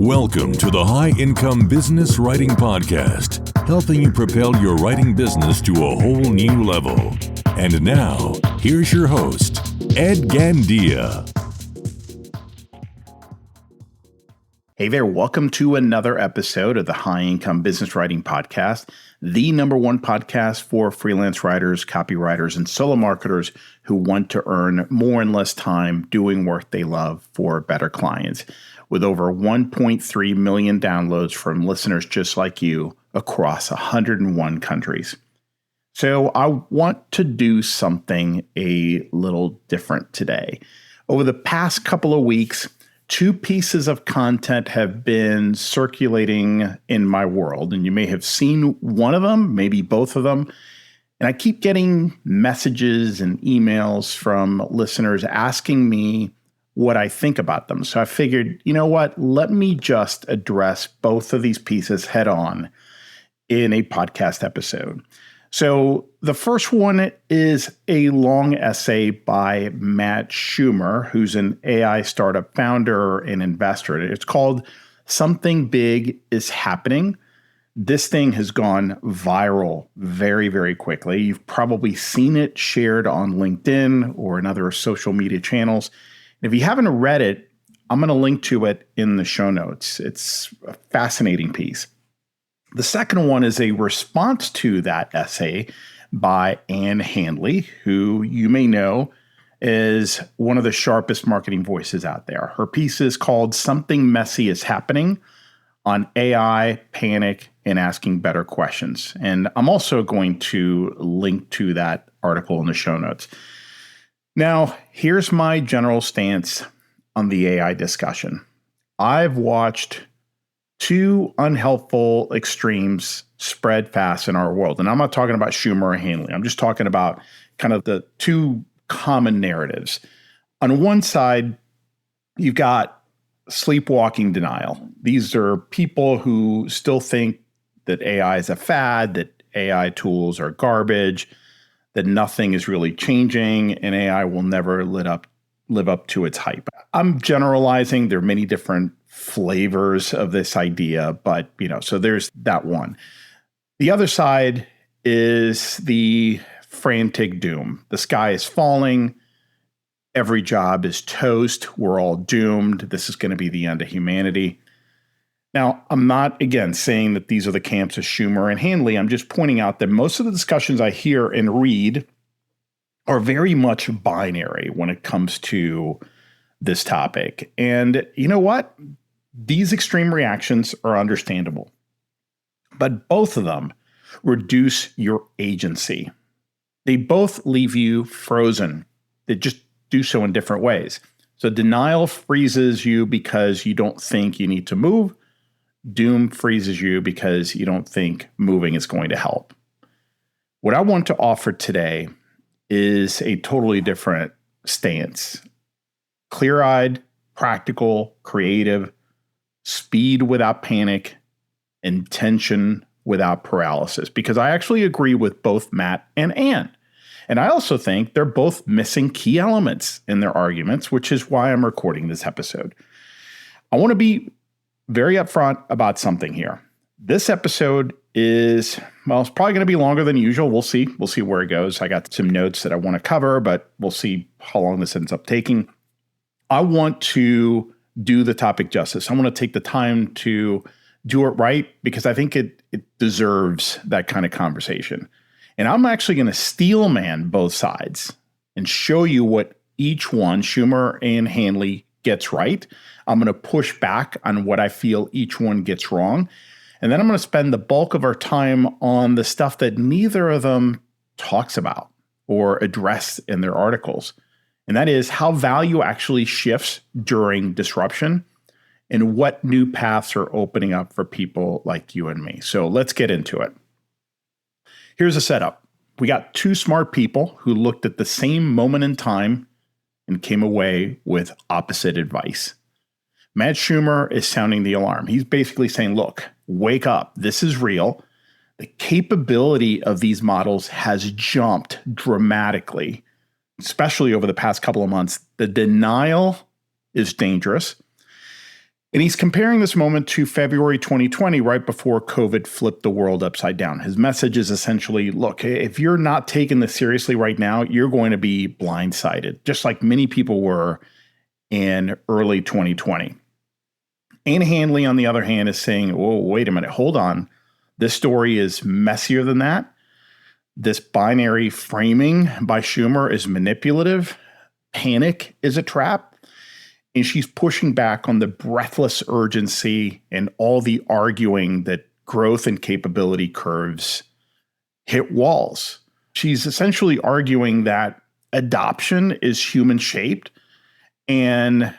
Welcome to the High Income Business Writing Podcast, helping you propel your writing business to a whole new level. And now, here's your host, Ed Gandia. Hey there, welcome to another episode of the High Income Business Writing Podcast, the number one podcast for freelance writers, copywriters, and solo marketers who want to earn more in less time doing work they love for better clients. With over 1.3 million downloads from listeners just like you across 101 countries. So I want to do something a little different today. Over the past couple of weeks, two pieces of content have been circulating in my world, and you may have seen one of them, maybe both of them. And I keep getting messages and emails from listeners asking me what I think about them. So I figured, you know what, let me just address both of these pieces head on in a podcast episode. So the first one is a long essay by Matt Shumer, who's an AI startup founder and investor. It's called Something Big is Happening. This thing has gone viral very, very quickly. You've probably seen it shared on LinkedIn or in other social media channels. If you haven't read it, I'm going to link to it in the show notes. It's a fascinating piece. The second one is a response to that essay by Handley, who you may know is one of the sharpest marketing voices out there. Her piece is called Something Messy is Happening on AI, Panic, and Asking Better Questions. And I'm also going to link to that article in the show notes. Now, here's my general stance on the AI discussion. I've watched two unhelpful extremes spread fast in our world. And I'm not talking about Shumer or Handley. I'm just talking about kind of the two common narratives. On one side, you've got sleepwalking denial. These are people who still think that AI is a fad, that AI tools are garbage, that nothing is really changing, and AI will never live up to its hype. I'm generalizing. There are many different flavors of this idea, but so there's that one. The other side is the frantic doom. The sky is falling. Every job is toast. We're all doomed. This is going to be the end of humanity. Now, I'm not, again, saying that these are the camps of Shumer and Handley. I'm just pointing out that most of the discussions I hear and read are very much binary when it comes to this topic. And you know what? These extreme reactions are understandable. But both of them reduce your agency. They both leave you frozen. They just do so in different ways. So denial freezes you because you don't think you need to move. Doom freezes you because you don't think moving is going to help. What I want to offer today is a totally different stance. Clear-eyed, practical, creative, speed without panic, intention without paralysis. Because I actually agree with both Matt and Ann. And I also think they're both missing key elements in their arguments, which is why I'm recording this episode. I want to be very upfront about something here. This episode is, it's probably going to be longer than usual. We'll see. We'll see where it goes. I got some notes that I want to cover, but we'll see how long this ends up taking. I want to do the topic justice. I want to take the time to do it right because I think it deserves that kind of conversation. And I'm actually going to steelman both sides and show you what each one, Shumer and Handley, gets right. I'm going to push back on what I feel each one gets wrong. And then I'm going to spend the bulk of our time on the stuff that neither of them talks about or address in their articles. And that is how value actually shifts during disruption and what new paths are opening up for people like you and me. So let's get into it. Here's a setup. We got two smart people who looked at the same moment in time and came away with opposite advice. Matt Shumer is sounding the alarm. He's basically saying, look, wake up. This is real. The capability of these models has jumped dramatically, especially over the past couple of months. The denial is dangerous. And he's comparing this moment to February 2020, right before COVID flipped the world upside down. His message is essentially, look, if you're not taking this seriously right now, you're going to be blindsided, just like many people were in early 2020. And Handley, on the other hand, is saying, whoa, wait a minute, hold on. This story is messier than that. This binary framing by Shumer is manipulative. Panic is a trap. And she's pushing back on the breathless urgency and all the arguing that growth and capability curves hit walls. She's essentially arguing that adoption is human-shaped and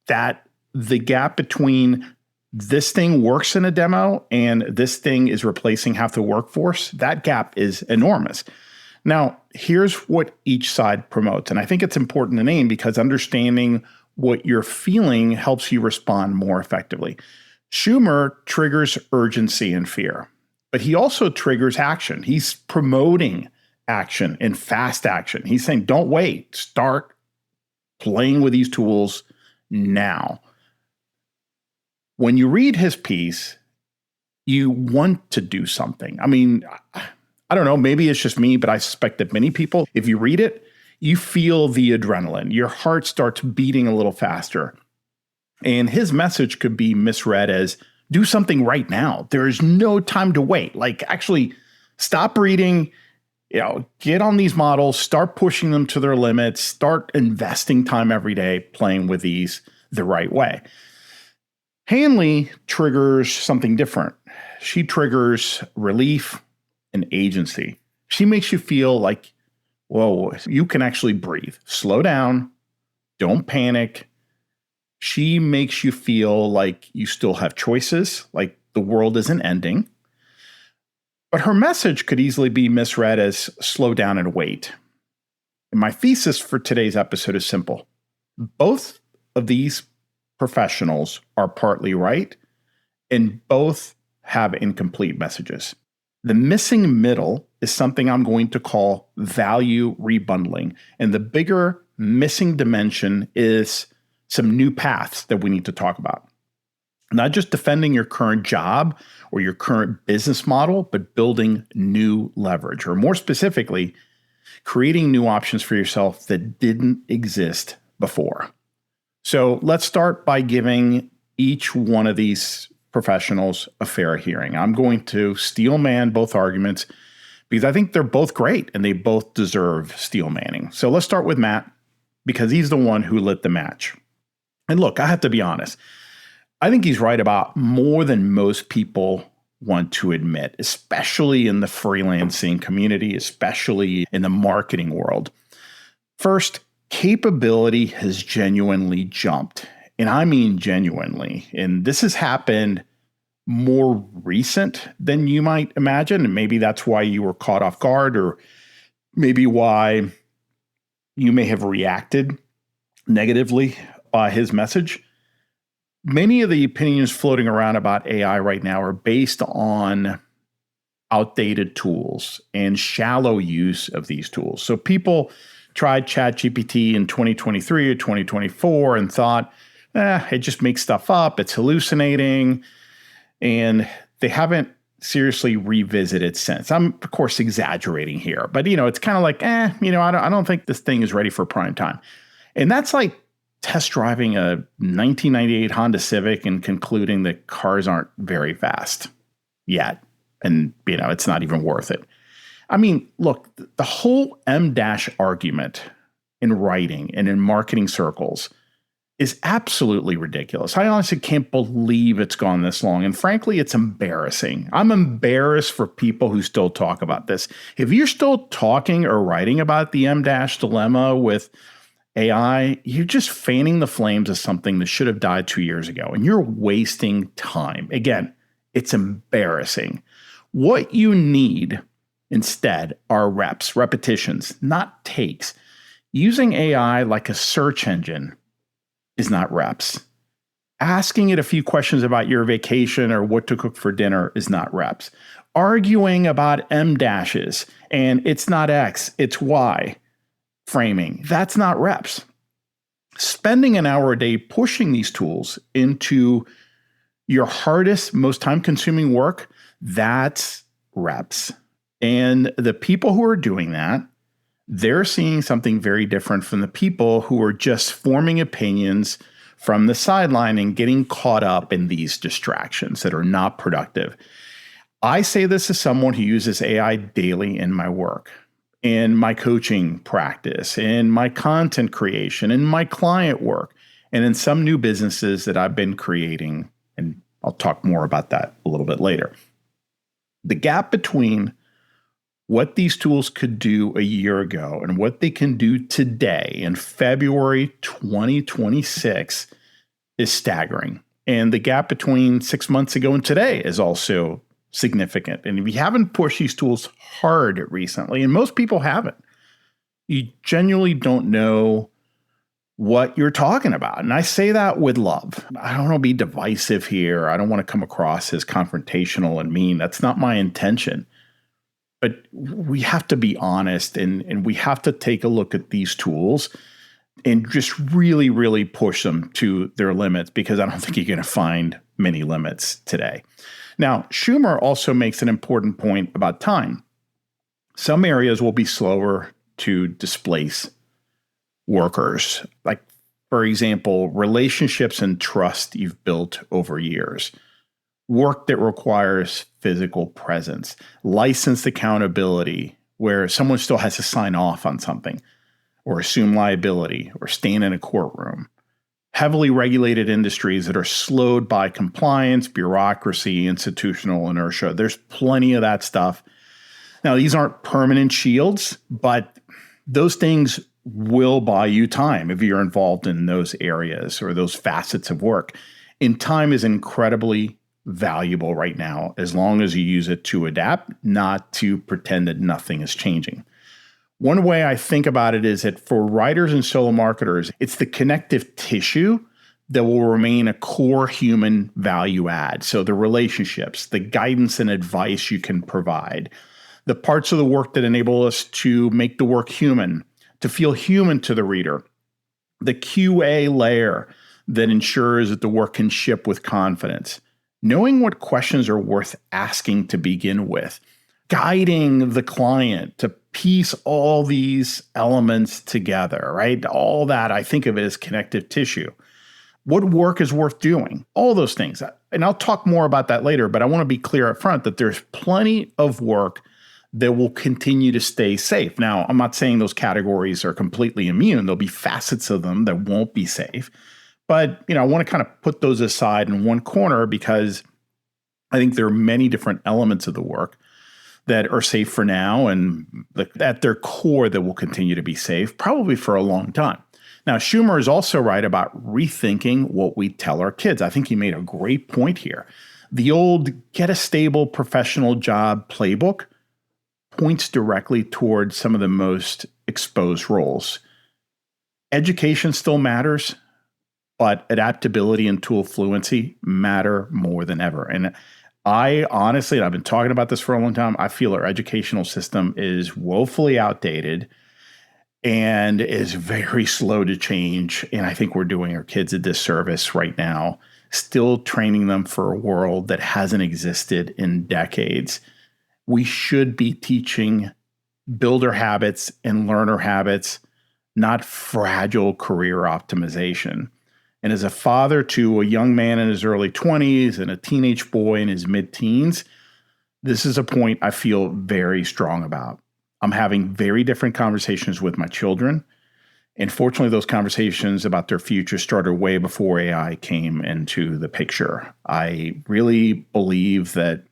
that the gap between this thing works in a demo and this thing is replacing half the workforce, that gap is enormous. Now, here's what each side promotes. And I think it's important to name because understanding what you're feeling helps you respond more effectively. Shumer triggers urgency and fear, but he also triggers action. He's promoting action and fast action. He's saying, don't wait, start playing with these tools now. When you read his piece, you want to do something. I mean, I don't know, maybe it's just me, but I suspect that many people, if you read it, you feel the adrenaline. Your heart starts beating a little faster. And his message could be misread as, do something right now. There is no time to wait. Like, actually, stop reading, get on these models, start pushing them to their limits, start investing time every day playing with these the right way. Handley triggers something different. She triggers relief and agency. She makes you feel like, whoa, you can actually breathe. Slow down. Don't panic. She makes you feel like you still have choices, like the world isn't ending. But her message could easily be misread as slow down and wait. And my thesis for today's episode is simple. Both of these professionals are partly right, and both have incomplete messages. The missing middle is something I'm going to call value rebundling. And the bigger missing dimension is some new paths that we need to talk about. Not just defending your current job or your current business model, but building new leverage, or more specifically, creating new options for yourself that didn't exist before. So let's start by giving each one of these professionals a fair hearing. I'm going to steelman both arguments because I think they're both great and they both deserve steelmanning. So let's start with Matt because he's the one who lit the match. And look, I have to be honest. I think he's right about more than most people want to admit, especially in the freelancing community, especially in the marketing world. First, capability has genuinely jumped. And I mean genuinely. And this has happened more recent than you might imagine. And maybe that's why you were caught off guard, or maybe why you may have reacted negatively by his message. Many of the opinions floating around about AI right now are based on outdated tools and shallow use of these tools. So people tried ChatGPT in 2023 or 2024 and thought, it just makes stuff up, it's hallucinating, and they haven't seriously revisited since. I'm, of course, exaggerating here, but it's kind of like, I don't think this thing is ready for prime time. And that's like test driving a 1998 Honda Civic and concluding that cars aren't very fast yet. And, it's not even worth it. I mean, look, the whole M- argument in writing and in marketing circles is absolutely ridiculous. I honestly can't believe it's gone this long. And frankly, it's embarrassing. I'm embarrassed for people who still talk about this. If you're still talking or writing about the M- dilemma with AI, you're just fanning the flames of something that should have died 2 years ago, and you're wasting time. Again, it's embarrassing. What you need instead are repetitions, not takes. Using AI like a search engine is not reps. Asking it a few questions about your vacation or what to cook for dinner is not reps. Arguing about M-dashes and it's not X, it's Y framing, that's not reps. spending an hour a day pushing these tools into your hardest, most time-consuming work, that's reps. And the people who are doing that, they're seeing something very different from the people who are just forming opinions from the sideline and getting caught up in these distractions that are not productive. I say this as someone who uses AI daily in my work, in my coaching practice, in my content creation, in my client work, and in some new businesses that I've been creating. And I'll talk more about that a little bit later. The gap between what these tools could do a year ago and what they can do today in February 2026 is staggering. And the gap between 6 months ago and today is also significant. And if you haven't pushed these tools hard recently, and most people haven't, you genuinely don't know what you're talking about. And I say that with love. I don't want to be divisive here. I don't want to come across as confrontational and mean. That's not my intention. But we have to be honest and we have to take a look at these tools and just really, really push them to their limits, because I don't think you're going to find many limits today. Now, Shumer also makes an important point about time. Some areas will be slower to displace workers. Like, for example, relationships and trust you've built over years. Work that requires physical presence, licensed accountability, where someone still has to sign off on something or assume liability or stand in a courtroom. Heavily regulated industries that are slowed by compliance, bureaucracy, institutional inertia. There's plenty of that stuff. Now, these aren't permanent shields, but those things will buy you time if you're involved in those areas or those facets of work. And time is incredibly valuable right now, as long as you use it to adapt, not to pretend that nothing is changing. One way I think about it is that for writers and solo marketers, it's the connective tissue that will remain a core human value add. So the relationships, the guidance and advice you can provide, the parts of the work that enable us to make the work human, to feel human to the reader, the QA layer that ensures that the work can ship with confidence, knowing what questions are worth asking to begin with, guiding the client to piece all these elements together, right? All that, I think of it as connective tissue. What work is worth doing? All those things. And I'll talk more about that later, but I want to be clear up front that there's plenty of work that will continue to stay safe. Now, I'm not saying those categories are completely immune. There'll be facets of them that won't be safe. But, I want to kind of put those aside in one corner, because I think there are many different elements of the work that are safe for now and at their core that will continue to be safe, probably for a long time. Now, Shumer is also right about rethinking what we tell our kids. I think he made a great point here. The old get a stable professional job playbook points directly towards some of the most exposed roles. Education still matters, but adaptability and tool fluency matter more than ever. And I honestly, and I've been talking about this for a long time, I feel our educational system is woefully outdated and is very slow to change. And I think we're doing our kids a disservice right now, still training them for a world that hasn't existed in decades. We should be teaching builder habits and learner habits, not fragile career optimization. And as a father to a young man in his early 20s and a teenage boy in his mid-teens, this is a point I feel very strong about. I'm having very different conversations with my children. And fortunately, those conversations about their future started way before AI came into the picture. I really believe that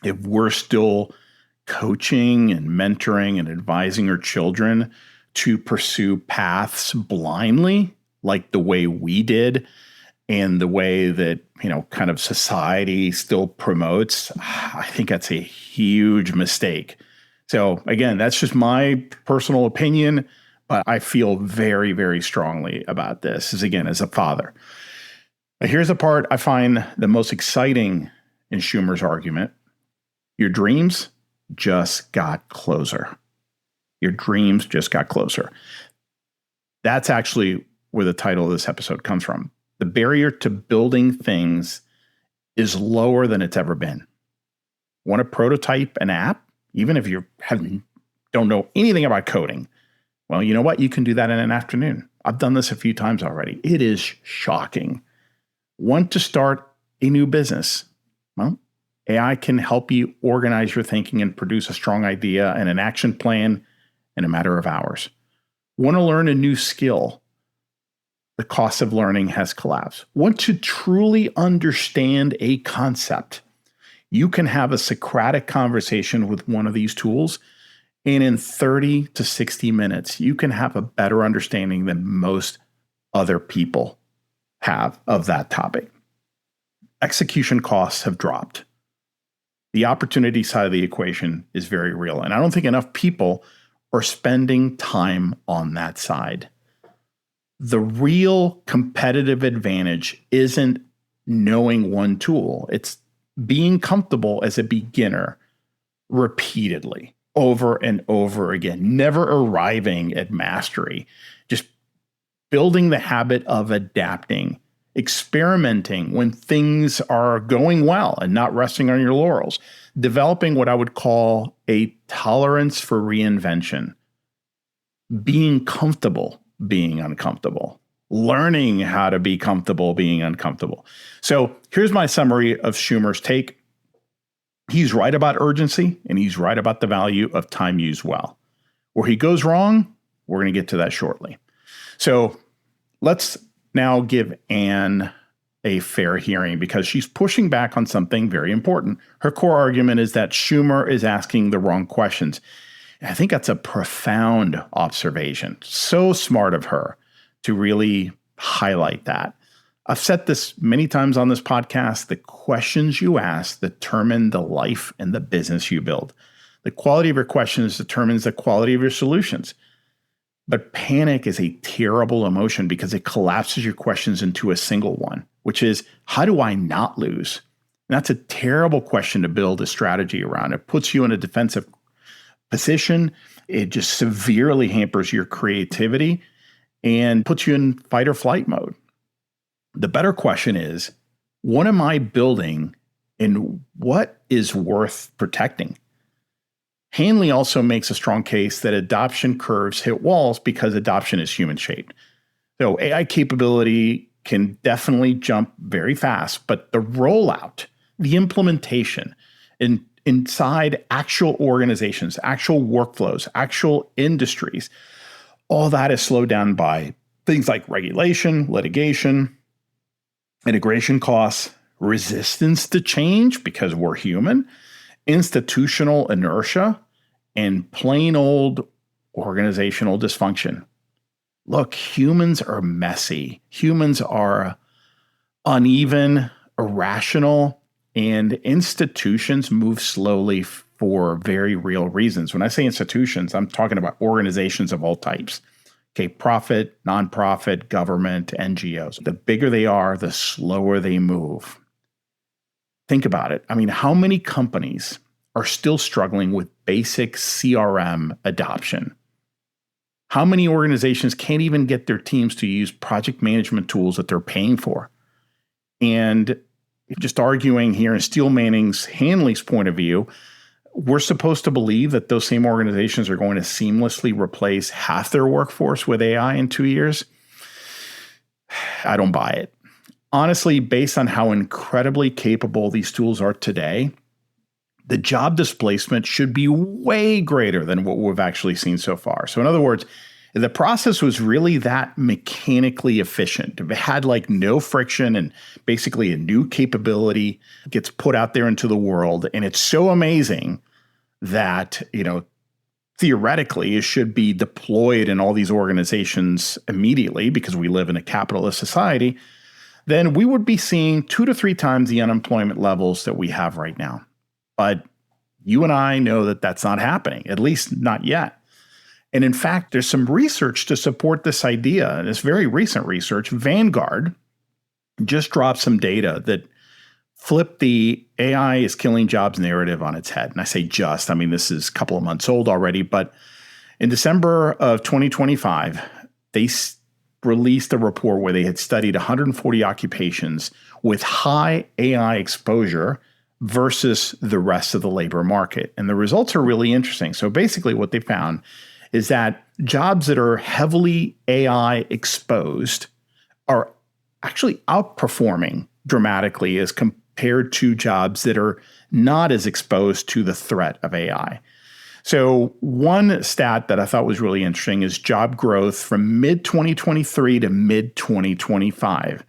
if we're still coaching and mentoring and advising our children to pursue paths blindly, like the way we did and the way that, kind of society still promotes, I think that's a huge mistake. So again, that's just my personal opinion, but I feel very, very strongly about this as a father. But here's the part I find the most exciting in Shumer's argument. Your dreams just got closer. Your dreams just got closer. That's actually where the title of this episode comes from. The barrier to building things is lower than it's ever been. Want to prototype an app, even if you don't know anything about coding? Well, you know what? You can do that in an afternoon. I've done this a few times already. It is shocking. Want to start a new business? Well, AI can help you organize your thinking and produce a strong idea and an action plan in a matter of hours. Want to learn a new skill? The cost of learning has collapsed. Want to truly understand a concept? You can have a Socratic conversation with one of these tools, and in 30 to 60 minutes, you can have a better understanding than most other people have of that topic. Execution costs have dropped. The opportunity side of the equation is very real, and I don't think enough people are spending time on that side. The real competitive advantage isn't knowing one tool. It's being comfortable as a beginner repeatedly, over and over again, never arriving at mastery, just building the habit of adapting, experimenting when things are going well and not resting on your laurels, developing what I would call a tolerance for reinvention, being comfortable being uncomfortable, learning how to be comfortable being uncomfortable. So here's my summary of Shumer's take. He's right about urgency, and he's right about the value of time used well. Where he goes wrong, we're going to get to that shortly. So let's now give Anne a fair hearing because she's pushing back on something very important. Her core argument is that Shumer is asking the wrong questions. And I think that's a profound observation. So smart of her to really highlight that. I've said this many times on this podcast. The questions you ask determine the life and the business you build. The quality of your questions determines the quality of your solutions. But panic is a terrible emotion because it collapses your questions into a single one, which is, how do I not lose? And that's a terrible question to build a strategy around. It puts you in a defensive position. It just severely hampers your creativity and puts you in fight or flight mode. The better question is, what am I building and what is worth protecting? Handley also makes a strong case that adoption curves hit walls because adoption is human-shaped. So AI capability can definitely jump very fast, but the rollout, the implementation inside actual organizations, actual workflows, actual industries, all that is slowed down by things like regulation, litigation, integration costs, resistance to change because we're human, institutional inertia, and plain old organizational dysfunction. Look, humans are messy. Humans are uneven, irrational, and institutions move slowly for very real reasons. When I say institutions, I'm talking about organizations of all types. Okay, profit, nonprofit, government, NGOs. The bigger they are, the slower they move. Think about it. I mean, how many companies are still struggling with basic CRM adoption? How many organizations can't even get their teams to use project management tools that they're paying for? And just arguing here in Steelman's Handley's point of view, we're supposed to believe that those same organizations are going to seamlessly replace half their workforce with AI in 2 years. I don't buy it. Honestly, based on how incredibly capable these tools are today, the job displacement should be way greater than what we've actually seen so far. So in other words, if the process was really that mechanically efficient, if it had like no friction and basically a new capability gets put out there into the world, and it's so amazing that, theoretically it should be deployed in all these organizations immediately because we live in a capitalist society, then we would be seeing 2 to 3 times the unemployment levels that we have right now. But you and I know that that's not happening, at least not yet. And in fact, there's some research to support this idea. And it's very recent research. Vanguard just dropped some data that flipped the AI is killing jobs narrative on its head. And I say just, this is a couple of months old already. But in December of 2025, they released a report where they had studied 140 occupations with high AI exposure versus the rest of the labor market. And the results are really interesting. So basically what they found is that jobs that are heavily AI exposed are actually outperforming dramatically as compared to jobs that are not as exposed to the threat of AI. So one stat that I thought was really interesting is job growth from mid-2023 to mid-2025.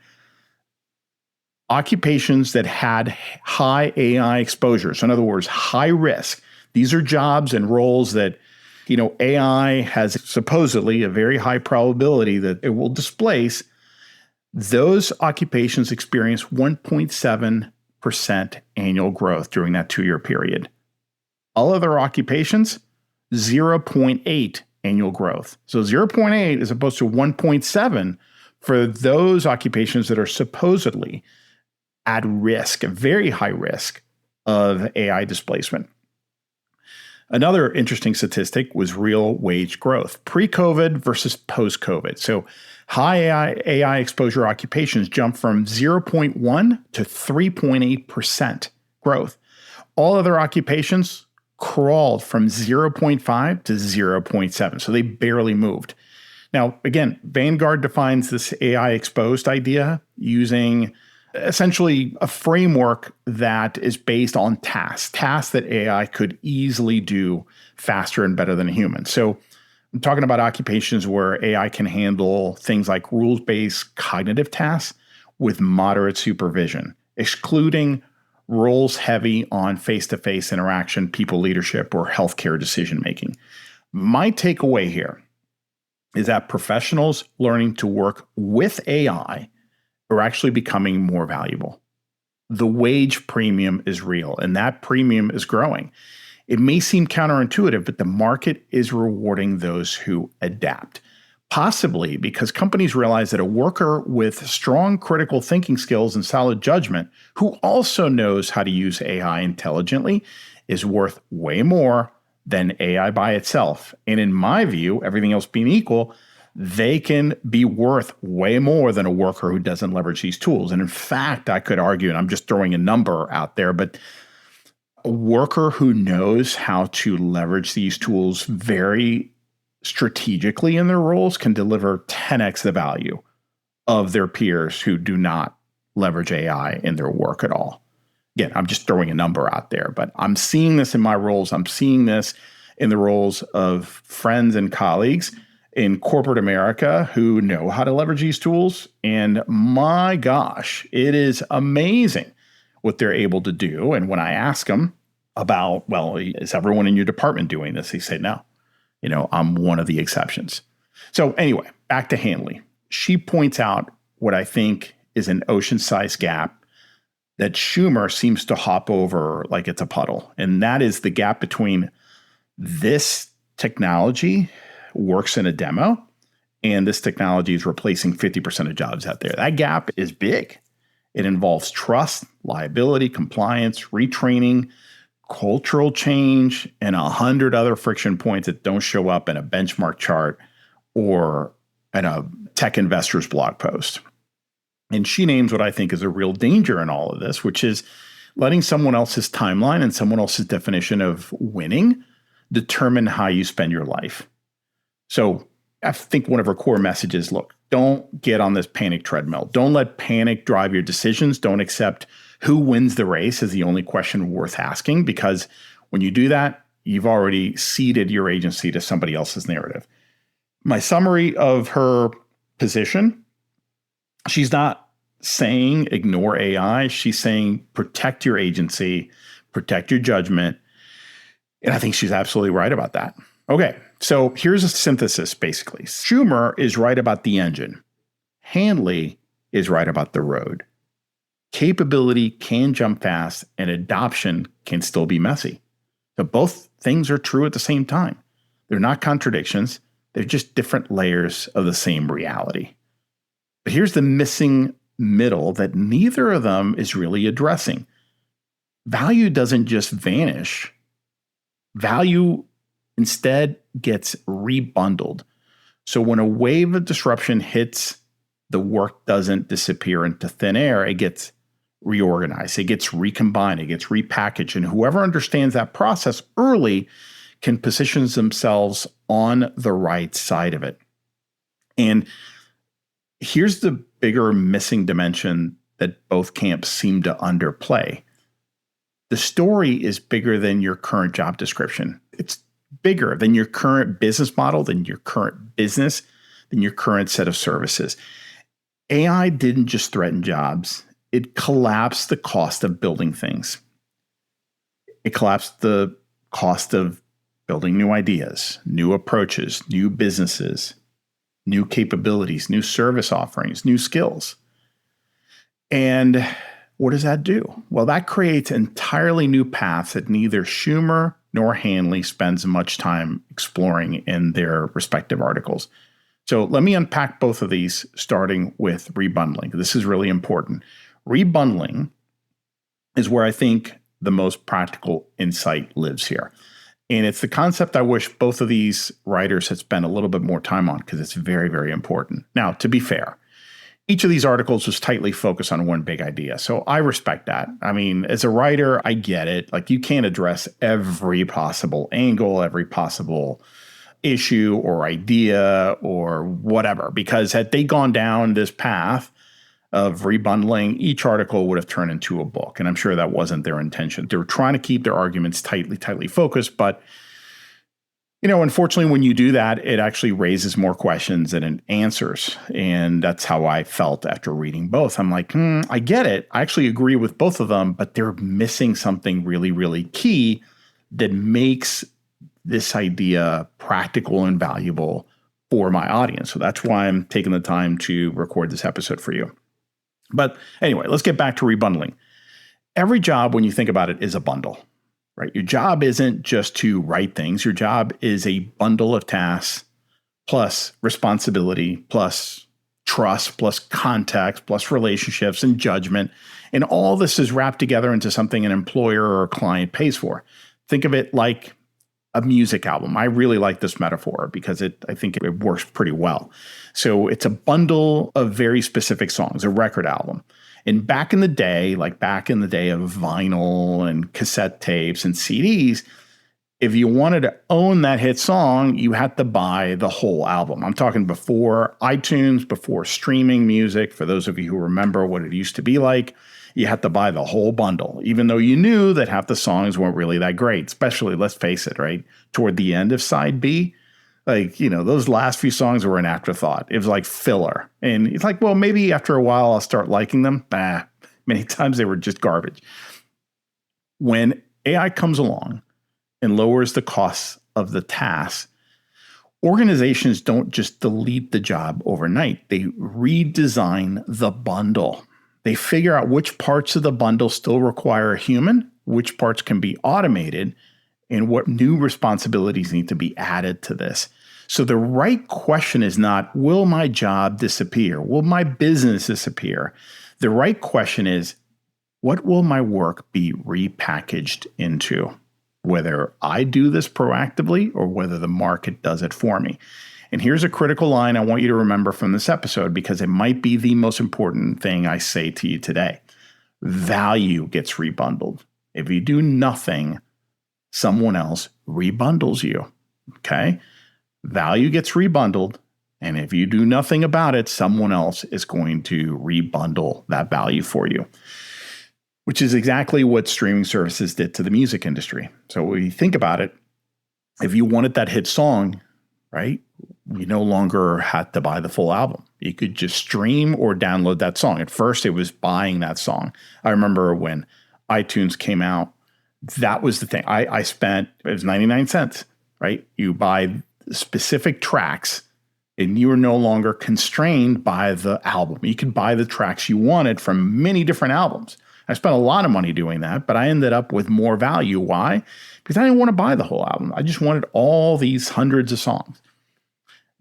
Occupations that had high AI exposure, so in other words, high risk. These are jobs and roles that, AI has supposedly a very high probability that it will displace. Those occupations experience 1.7% annual growth during that 2-year period. All other occupations, 0.8 annual growth. So 0.8 as opposed to 1.7 for those occupations that are supposedly at risk, a very high risk of AI displacement. Another interesting statistic was real wage growth, pre-COVID versus post-COVID. So high AI exposure occupations jumped from 0.1 to 3.8% growth. All other occupations crawled from 0.5 to 0.7. So they barely moved. Now, again, Vanguard defines this AI exposed idea using essentially a framework that is based on tasks that AI could easily do faster and better than a human. So I'm talking about occupations where AI can handle things like rules-based cognitive tasks with moderate supervision, excluding roles heavy on face-to-face interaction, people leadership, or healthcare decision-making. My takeaway here is that professionals learning to work with AI are actually becoming more valuable. The wage premium is real, and that premium is growing. It may seem counterintuitive, but the market is rewarding those who adapt, possibly because companies realize that a worker with strong critical thinking skills and solid judgment, who also knows how to use AI intelligently, is worth way more than AI by itself. And in my view, everything else being equal, they can be worth way more than a worker who doesn't leverage these tools. And in fact, I could argue, and I'm just throwing a number out there, but a worker who knows how to leverage these tools very strategically in their roles can deliver 10x the value of their peers who do not leverage AI in their work at all. Again, I'm just throwing a number out there, but I'm seeing this in my roles. I'm seeing this in the roles of friends and colleagues in corporate America who know how to leverage these tools. And my gosh, it is amazing what they're able to do. And when I ask them about, well, is everyone in your department doing this? They say, no, I'm one of the exceptions. So anyway, back to Handley. She points out what I think is an ocean-sized gap that Shumer seems to hop over like it's a puddle. And that is the gap between this technology works in a demo and this technology is replacing 50% of jobs out there. That gap is big. It involves trust, liability, compliance, retraining, cultural change, and 100 other friction points that don't show up in a benchmark chart or in a tech investor's blog post. And she names what I think is a real danger in all of this, which is letting someone else's timeline and someone else's definition of winning determine how you spend your life. So I think one of her core messages, look, don't get on this panic treadmill. Don't let panic drive your decisions. Don't accept who wins the race as the only question worth asking, because when you do that, you've already ceded your agency to somebody else's narrative. My summary of her position, she's not saying ignore AI. She's saying protect your agency, protect your judgment. And I think she's absolutely right about that. Okay, so here's a synthesis, basically. Shumer is right about the engine. Handley is right about the road. Capability can jump fast, and adoption can still be messy. So both things are true at the same time. They're not contradictions. They're just different layers of the same reality. But here's the missing middle that neither of them is really addressing. Value doesn't just vanish. Value instead gets rebundled. So when a wave of disruption hits, the work doesn't disappear into thin air. It gets reorganized. It gets recombined. It gets repackaged. And whoever understands that process early can position themselves on the right side of it. And here's the bigger missing dimension that both camps seem to underplay. The story is bigger than your current job description. It's bigger than your current business model, than your current business, than your current set of services. AI didn't just threaten jobs. It collapsed the cost of building things. It collapsed the cost of building new ideas, new approaches, new businesses, new capabilities, new service offerings, new skills. And what does that do? Well, that creates entirely new paths that neither Shumer nor Handley spends much time exploring in their respective articles. So let me unpack both of these, starting with rebundling. This is really important. Rebundling is where I think the most practical insight lives here. And it's the concept I wish both of these writers had spent a little bit more time on, because it's very, very important. Now, to be fair, each of these articles was tightly focused on one big idea. So I respect that. I mean, as a writer, I get it. Like, you can't address every possible angle, every possible issue or idea or whatever, because had they gone down this path of rebundling, each article would have turned into a book. And I'm sure that wasn't their intention. They were trying to keep their arguments tightly focused. But, unfortunately, when you do that, it actually raises more questions than it answers. And that's how I felt after reading both. I'm like, I get it. I actually agree with both of them, but they're missing something really, really key that makes this idea practical and valuable for my audience. So that's why I'm taking the time to record this episode for you. But anyway, let's get back to rebundling. Every job, when you think about it, is a bundle, right? Your job isn't just to write things. Your job is a bundle of tasks plus responsibility plus trust plus context plus relationships and judgment. And all this is wrapped together into something an employer or a client pays for. Think of it like a music album. I really like this metaphor because I think it works pretty well. So it's a bundle of very specific songs, a record album. And back in the day of vinyl and cassette tapes and CDs, if you wanted to own that hit song, you had to buy the whole album. I'm talking before iTunes, before streaming music. For those of you who remember what it used to be like, you had to buy the whole bundle, even though you knew that half the songs weren't really that great, especially, let's face it, right? Toward the end of side B, those last few songs were an afterthought. It was like filler. And it's like, well, maybe after a while I'll start liking them. Many times they were just garbage. When AI comes along and lowers the costs of the tasks, organizations don't just delete the job overnight. They redesign the bundle. They figure out which parts of the bundle still require a human, which parts can be automated, and what new responsibilities need to be added to this. So the right question is not, will my job disappear? Will my business disappear? The right question is, what will my work be repackaged into? Whether I do this proactively or whether the market does it for me. And here's a critical line I want you to remember from this episode, because it might be the most important thing I say to you today. Value gets rebundled. If you do nothing, someone else rebundles you. Okay? Value gets rebundled. And if you do nothing about it, someone else is going to rebundle that value for you, which is exactly what streaming services did to the music industry. So when you think about it, if you wanted that hit song, right, you no longer had to buy the full album. You could just stream or download that song. At first, it was buying that song. I remember when iTunes came out, that was the thing. I spent, it was 99 cents, right? You buy specific tracks and you were no longer constrained by the album. You could buy the tracks you wanted from many different albums. I spent a lot of money doing that, but I ended up with more value. Why? Because I didn't want to buy the whole album. I just wanted all these hundreds of songs.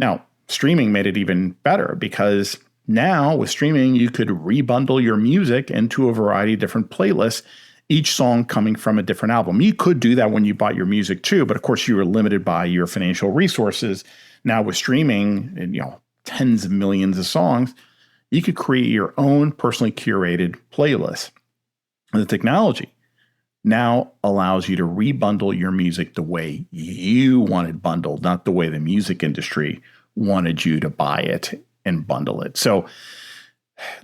Now, streaming made it even better, because now with streaming, you could rebundle your music into a variety of different playlists, each song coming from a different album. You could do that when you bought your music too, but of course you were limited by your financial resources. Now with streaming and, tens of millions of songs, you could create your own personally curated playlist. The technology now allows you to rebundle your music the way you want it bundled, not the way the music industry wanted you to buy it and bundle it. So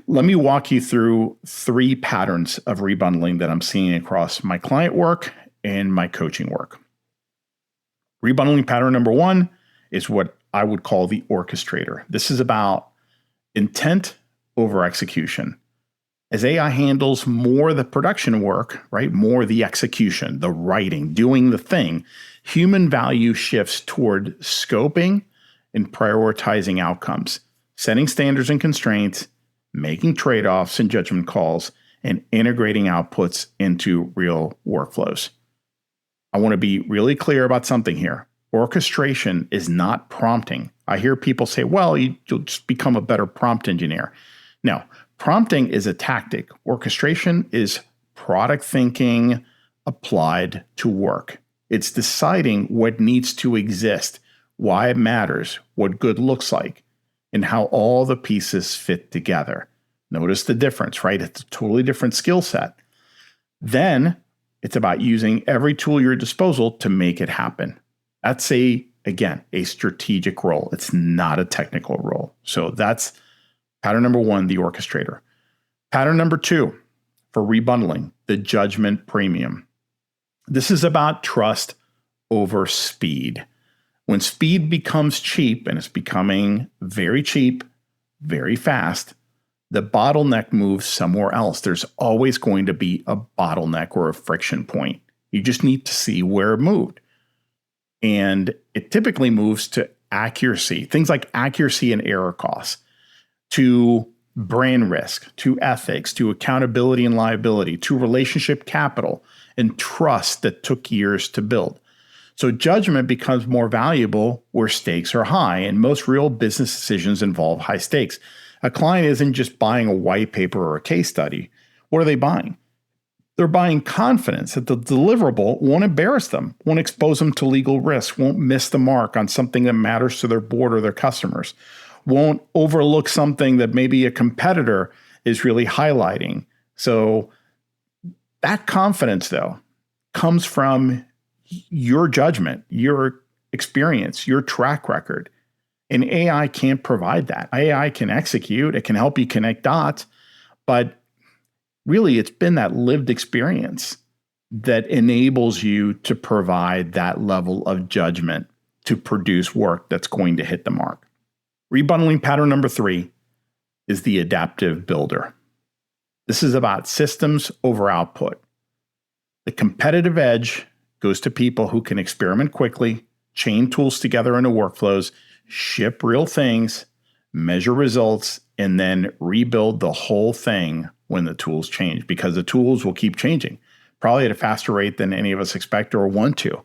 let me walk you through 3 patterns of rebundling that I'm seeing across my client work and my coaching work. Rebundling pattern number 1 is what I would call the orchestrator. This is about intent over execution. As AI handles more the production work, right, more the execution, the writing, doing the thing, human value shifts toward scoping and prioritizing outcomes, setting standards and constraints, making trade-offs and judgment calls, and integrating outputs into real workflows. I want to be really clear about something here. Orchestration is not prompting. I hear people say, well, you'll just become a better prompt engineer. No, prompting is a tactic. Orchestration is product thinking applied to work. It's deciding what needs to exist, why it matters, what good looks like, and how all the pieces fit together. Notice the difference, right? It's a totally different skill set. Then it's about using every tool at your disposal to make it happen. That's again, a strategic role. It's not a technical role. So that's pattern number 1, the orchestrator. Pattern number 2 for rebundling, the judgment premium. This is about trust over speed. When speed becomes cheap, and it's becoming very cheap, very fast, the bottleneck moves somewhere else. There's always going to be a bottleneck or a friction point. You just need to see where it moved. And it typically moves to accuracy, things like accuracy and error costs, to brand risk, to ethics, to accountability and liability, to relationship capital and trust that took years to build. So judgment becomes more valuable where stakes are high, and most real business decisions involve high stakes. A client isn't just buying a white paper or a case study. What are they buying? They're buying confidence that the deliverable won't embarrass them, won't expose them to legal risk, won't miss the mark on something that matters to their board or their customers, won't overlook something that maybe a competitor is really highlighting. So that confidence, though, comes from your judgment, your experience, your track record. And AI can't provide that. AI can execute, it can help you connect dots, but really, it's been that lived experience that enables you to provide that level of judgment to produce work that's going to hit the mark. Rebundling pattern number 3 is the adaptive builder. This is about systems over output. The competitive edge goes to people who can experiment quickly, chain tools together into workflows, ship real things, measure results, and then rebuild the whole thing when the tools change, because the tools will keep changing, probably at a faster rate than any of us expect or want to.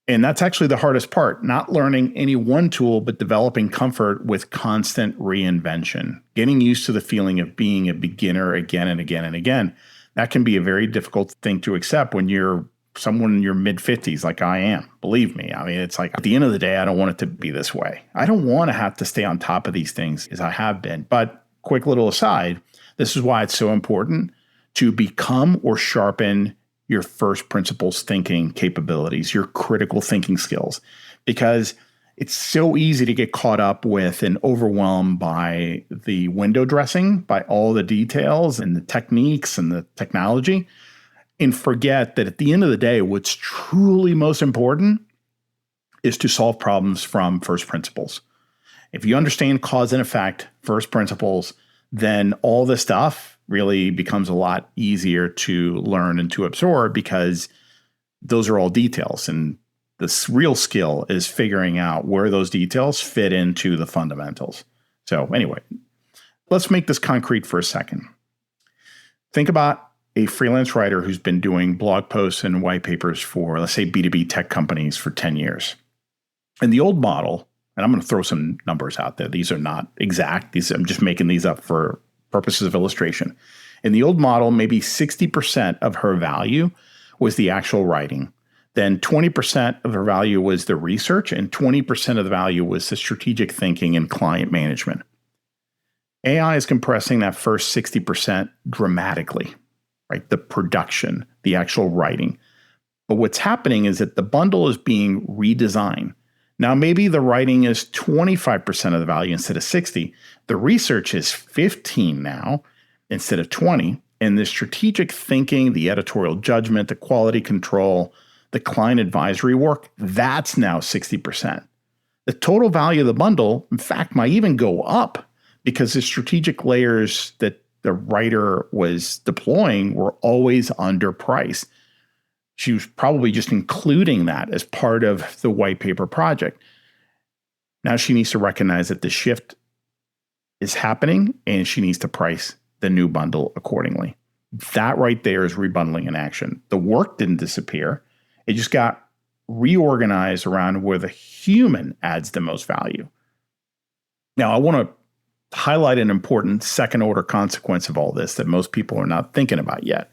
And that's actually the hardest part, not learning any one tool, but developing comfort with constant reinvention, getting used to the feeling of being a beginner again and again and again. That can be a very difficult thing to accept when you're someone in your mid-50s like I am. Believe me. I mean, it's like at the end of the day, I don't want it to be this way. I don't want to have to stay on top of these things as I have been. But quick little aside, this is why it's so important to become or sharpen your first principles thinking capabilities, your critical thinking skills, because it's so easy to get caught up with and overwhelmed by the window dressing, by all the details and the techniques and the technology, and forget that at the end of the day, what's truly most important is to solve problems from first principles. If you understand cause and effect, first principles, then all this stuff really becomes a lot easier to learn and to absorb, because those are all details. And the real skill is figuring out where those details fit into the fundamentals. So anyway, let's make this concrete for a second. Think about a freelance writer who's been doing blog posts and white papers for, let's say, B2B tech companies for 10 years. And the old model, and I'm going to throw some numbers out there. These are not exact. I'm just making these up for purposes of illustration. In the old model, maybe 60% of her value was the actual writing. Then 20% of the value was the research, and 20% of the value was the strategic thinking and client management. AI is compressing that first 60% dramatically, right? The production, the actual writing. But what's happening is that the bundle is being redesigned. Now, maybe the writing is 25% of the value instead of 60. The research is 15 now instead of 20. And the strategic thinking, the editorial judgment, the quality control, the client advisory work, that's now 60%. The total value of the bundle, in fact, might even go up because the strategic layers that the writer was deploying were always underpriced. She was probably just including that as part of the white paper project. Now she needs to recognize that the shift is happening and she needs to price the new bundle accordingly. That right there is rebundling in action. The work didn't disappear. It just got reorganized around where the human adds the most value. Now, I want to highlight an important second order consequence of all this that most people are not thinking about yet.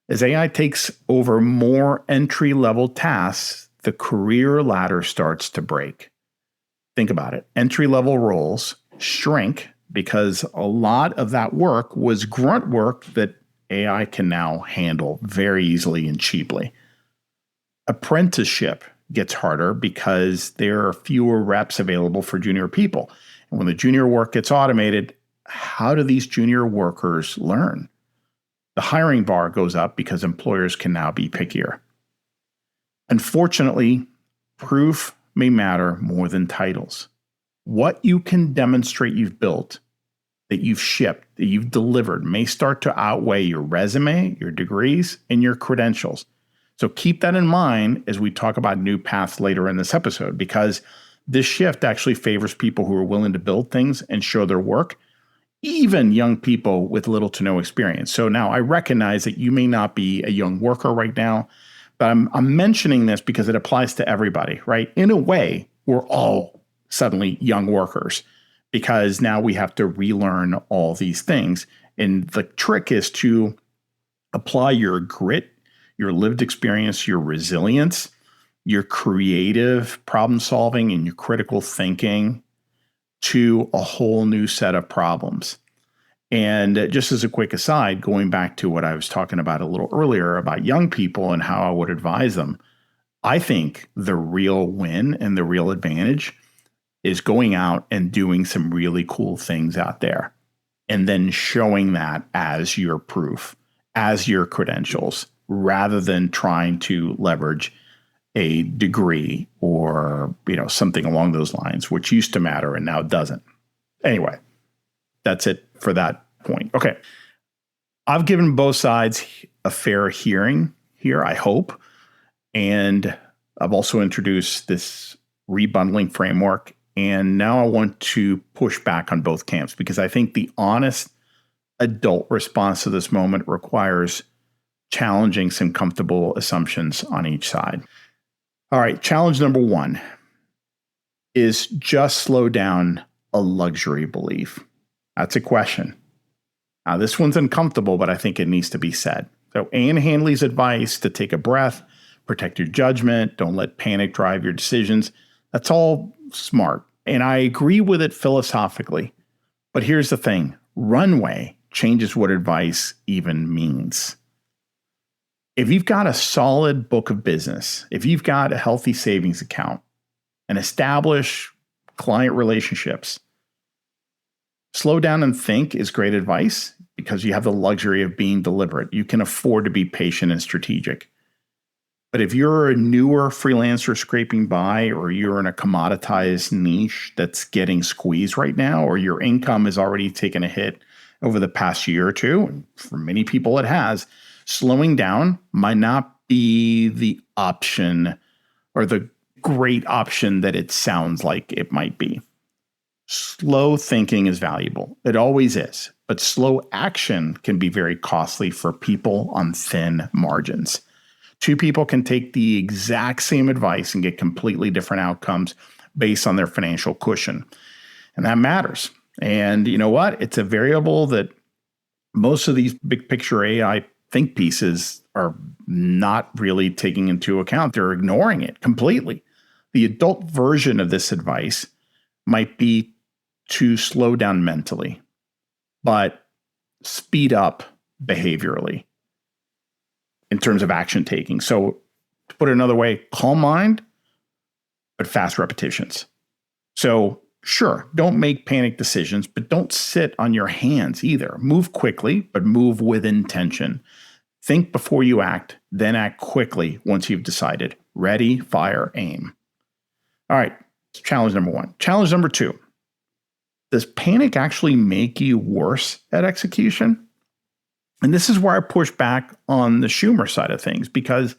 As AI takes over more entry-level tasks, the career ladder starts to break. Think about it. Entry-level roles shrink because a lot of that work was grunt work that AI can now handle very easily and cheaply. Apprenticeship gets harder because there are fewer reps available for junior people. And when the junior work gets automated, how do these junior workers learn? The hiring bar goes up because employers can now be pickier. Unfortunately, proof may matter more than titles. What you can demonstrate you've built, that you've shipped, that you've delivered may start to outweigh your resume, your degrees, and your credentials. So keep that in mind as we talk about new paths later in this episode, because this shift actually favors people who are willing to build things and show their work, even young people with little to no experience. So now I recognize that you may not be a young worker right now, but I'm mentioning this because it applies to everybody, right? In a way, we're all suddenly young workers because now we have to relearn all these things. And the trick is to apply your grit, your lived experience, your resilience, your creative problem solving, and your critical thinking to a whole new set of problems. And just as a quick aside, going back to what I was talking about a little earlier about young people and how I would advise them, I think the real win and the real advantage is going out and doing some really cool things out there and then showing that as your proof, as your credentials, rather than trying to leverage a degree or, something along those lines, which used to matter and now doesn't. Anyway, that's it for that point. Okay. I've given both sides a fair hearing here, I hope. And I've also introduced this rebundling framework. And now I want to push back on both camps because I think the honest adult response to this moment requires challenging some comfortable assumptions on each side. All right, challenge number one is just slow down a luxury belief. That's a question. Now, this one's uncomfortable, but I think it needs to be said. So Anne Handley's advice to take a breath, protect your judgment, don't let panic drive your decisions, that's all smart. And I agree with it philosophically. But here's the thing. Runway changes what advice even means. If you've got a solid book of business, if you've got a healthy savings account and established client relationships, slow down and think is great advice because you have the luxury of being deliberate. You can afford to be patient and strategic. But if you're a newer freelancer scraping by, or you're in a commoditized niche that's getting squeezed right now, or your income has already taken a hit over the past year or two, and for many people it has, slowing down might not be the option or the great option that it sounds like it might be. Slow thinking is valuable. It always is. But slow action can be very costly for people on thin margins. Two people can take the exact same advice and get completely different outcomes based on their financial cushion. And that matters. And you know what? It's a variable that most of these big picture AI think pieces are not really taking into account. They're ignoring it completely. The adult version of this advice might be to slow down mentally, but speed up behaviorally in terms of action taking. So to put it another way, calm mind, but fast repetitions. So sure, don't make panic decisions, but don't sit on your hands either. Move quickly, but move with intention. Think before you act, then act quickly once you've decided. Ready, fire, aim. All right, challenge number 1. Challenge number 2. Does panic actually make you worse at execution? And this is where I push back on the Shumer side of things, because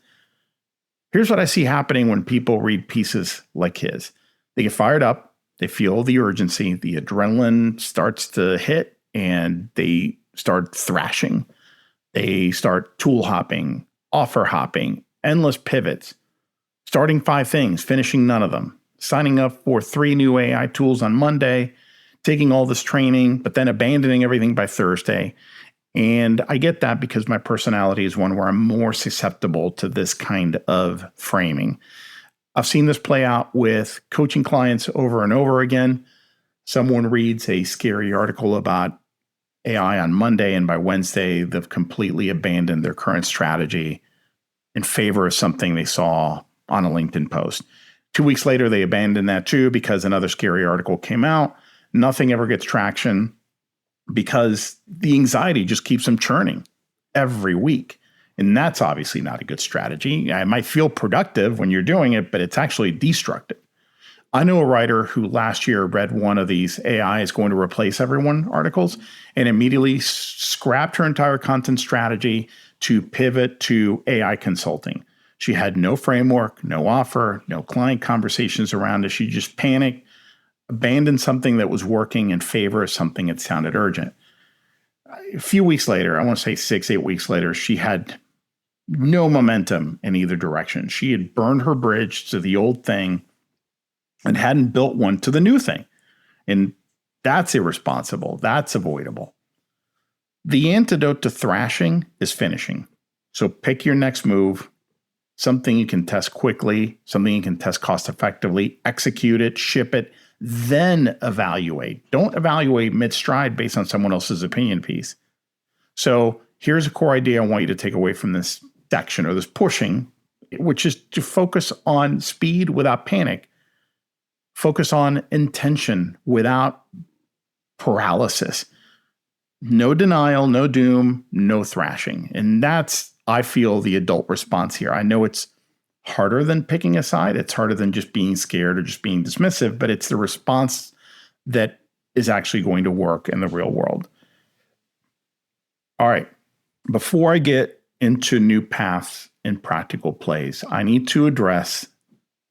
here's what I see happening when people read pieces like his. They get fired up, they feel the urgency, the adrenaline starts to hit, and they start thrashing. They start tool hopping, offer hopping, endless pivots, starting 5 things, finishing none of them, signing up for 3 new AI tools on Monday, taking all this training, but then abandoning everything by Thursday. And I get that because my personality is one where I'm more susceptible to this kind of framing. I've seen this play out with coaching clients over and over again. Someone reads a scary article about AI on Monday, and by Wednesday, they've completely abandoned their current strategy in favor of something they saw on a LinkedIn post. 2 weeks later, they abandoned that too because another scary article came out. Nothing ever gets traction because the anxiety just keeps them churning every week. And that's obviously not a good strategy. It might feel productive when you're doing it, but it's actually destructive. I know a writer who last year read one of these AI is going to replace everyone articles and immediately scrapped her entire content strategy to pivot to AI consulting. She had no framework, no offer, no client conversations around it. She just panicked, abandoned something that was working in favor of something that sounded urgent. A few weeks later, I want to say 6-8 weeks later, she had no momentum in either direction. She had burned her bridge to the old thing and hadn't built one to the new thing. And that's irresponsible. That's avoidable. The antidote to thrashing is finishing. So pick your next move, something you can test quickly, something you can test cost effectively, execute it, ship it, then evaluate. Don't evaluate mid-stride based on someone else's opinion piece. So here's a core idea I want you to take away from this section or this pushing, which is to focus on speed without panic. Focus on intention without paralysis. No denial, no doom, no thrashing. And that's, I feel, the adult response here. I know it's harder than picking a side. It's harder than just being scared or just being dismissive, but it's the response that is actually going to work in the real world. All right. Before I get into new paths and practical plays, I need to address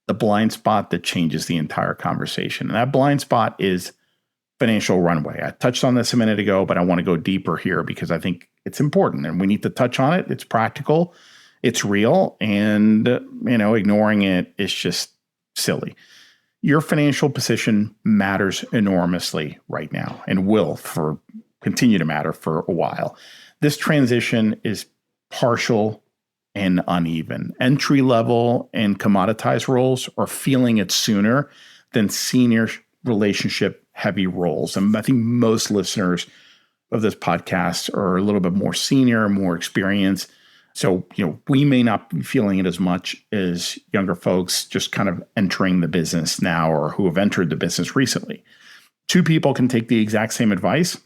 the blind spot that changes the entire conversation. And that blind spot is financial runway. I touched on this a minute ago, but I want to go deeper here because I think it's important and we need to touch on it. It's practical, it's real, and ignoring it is just silly. Your financial position matters enormously right now and will continue to matter for a while. This transition is partial and uneven. Entry level and commoditized roles are feeling it sooner than senior relationship heavy roles. And I think most listeners of this podcast are a little bit more senior, more experienced. So, we may not be feeling it as much as younger folks just kind of entering the business now or who have entered the business recently. 2 people can take the exact same advice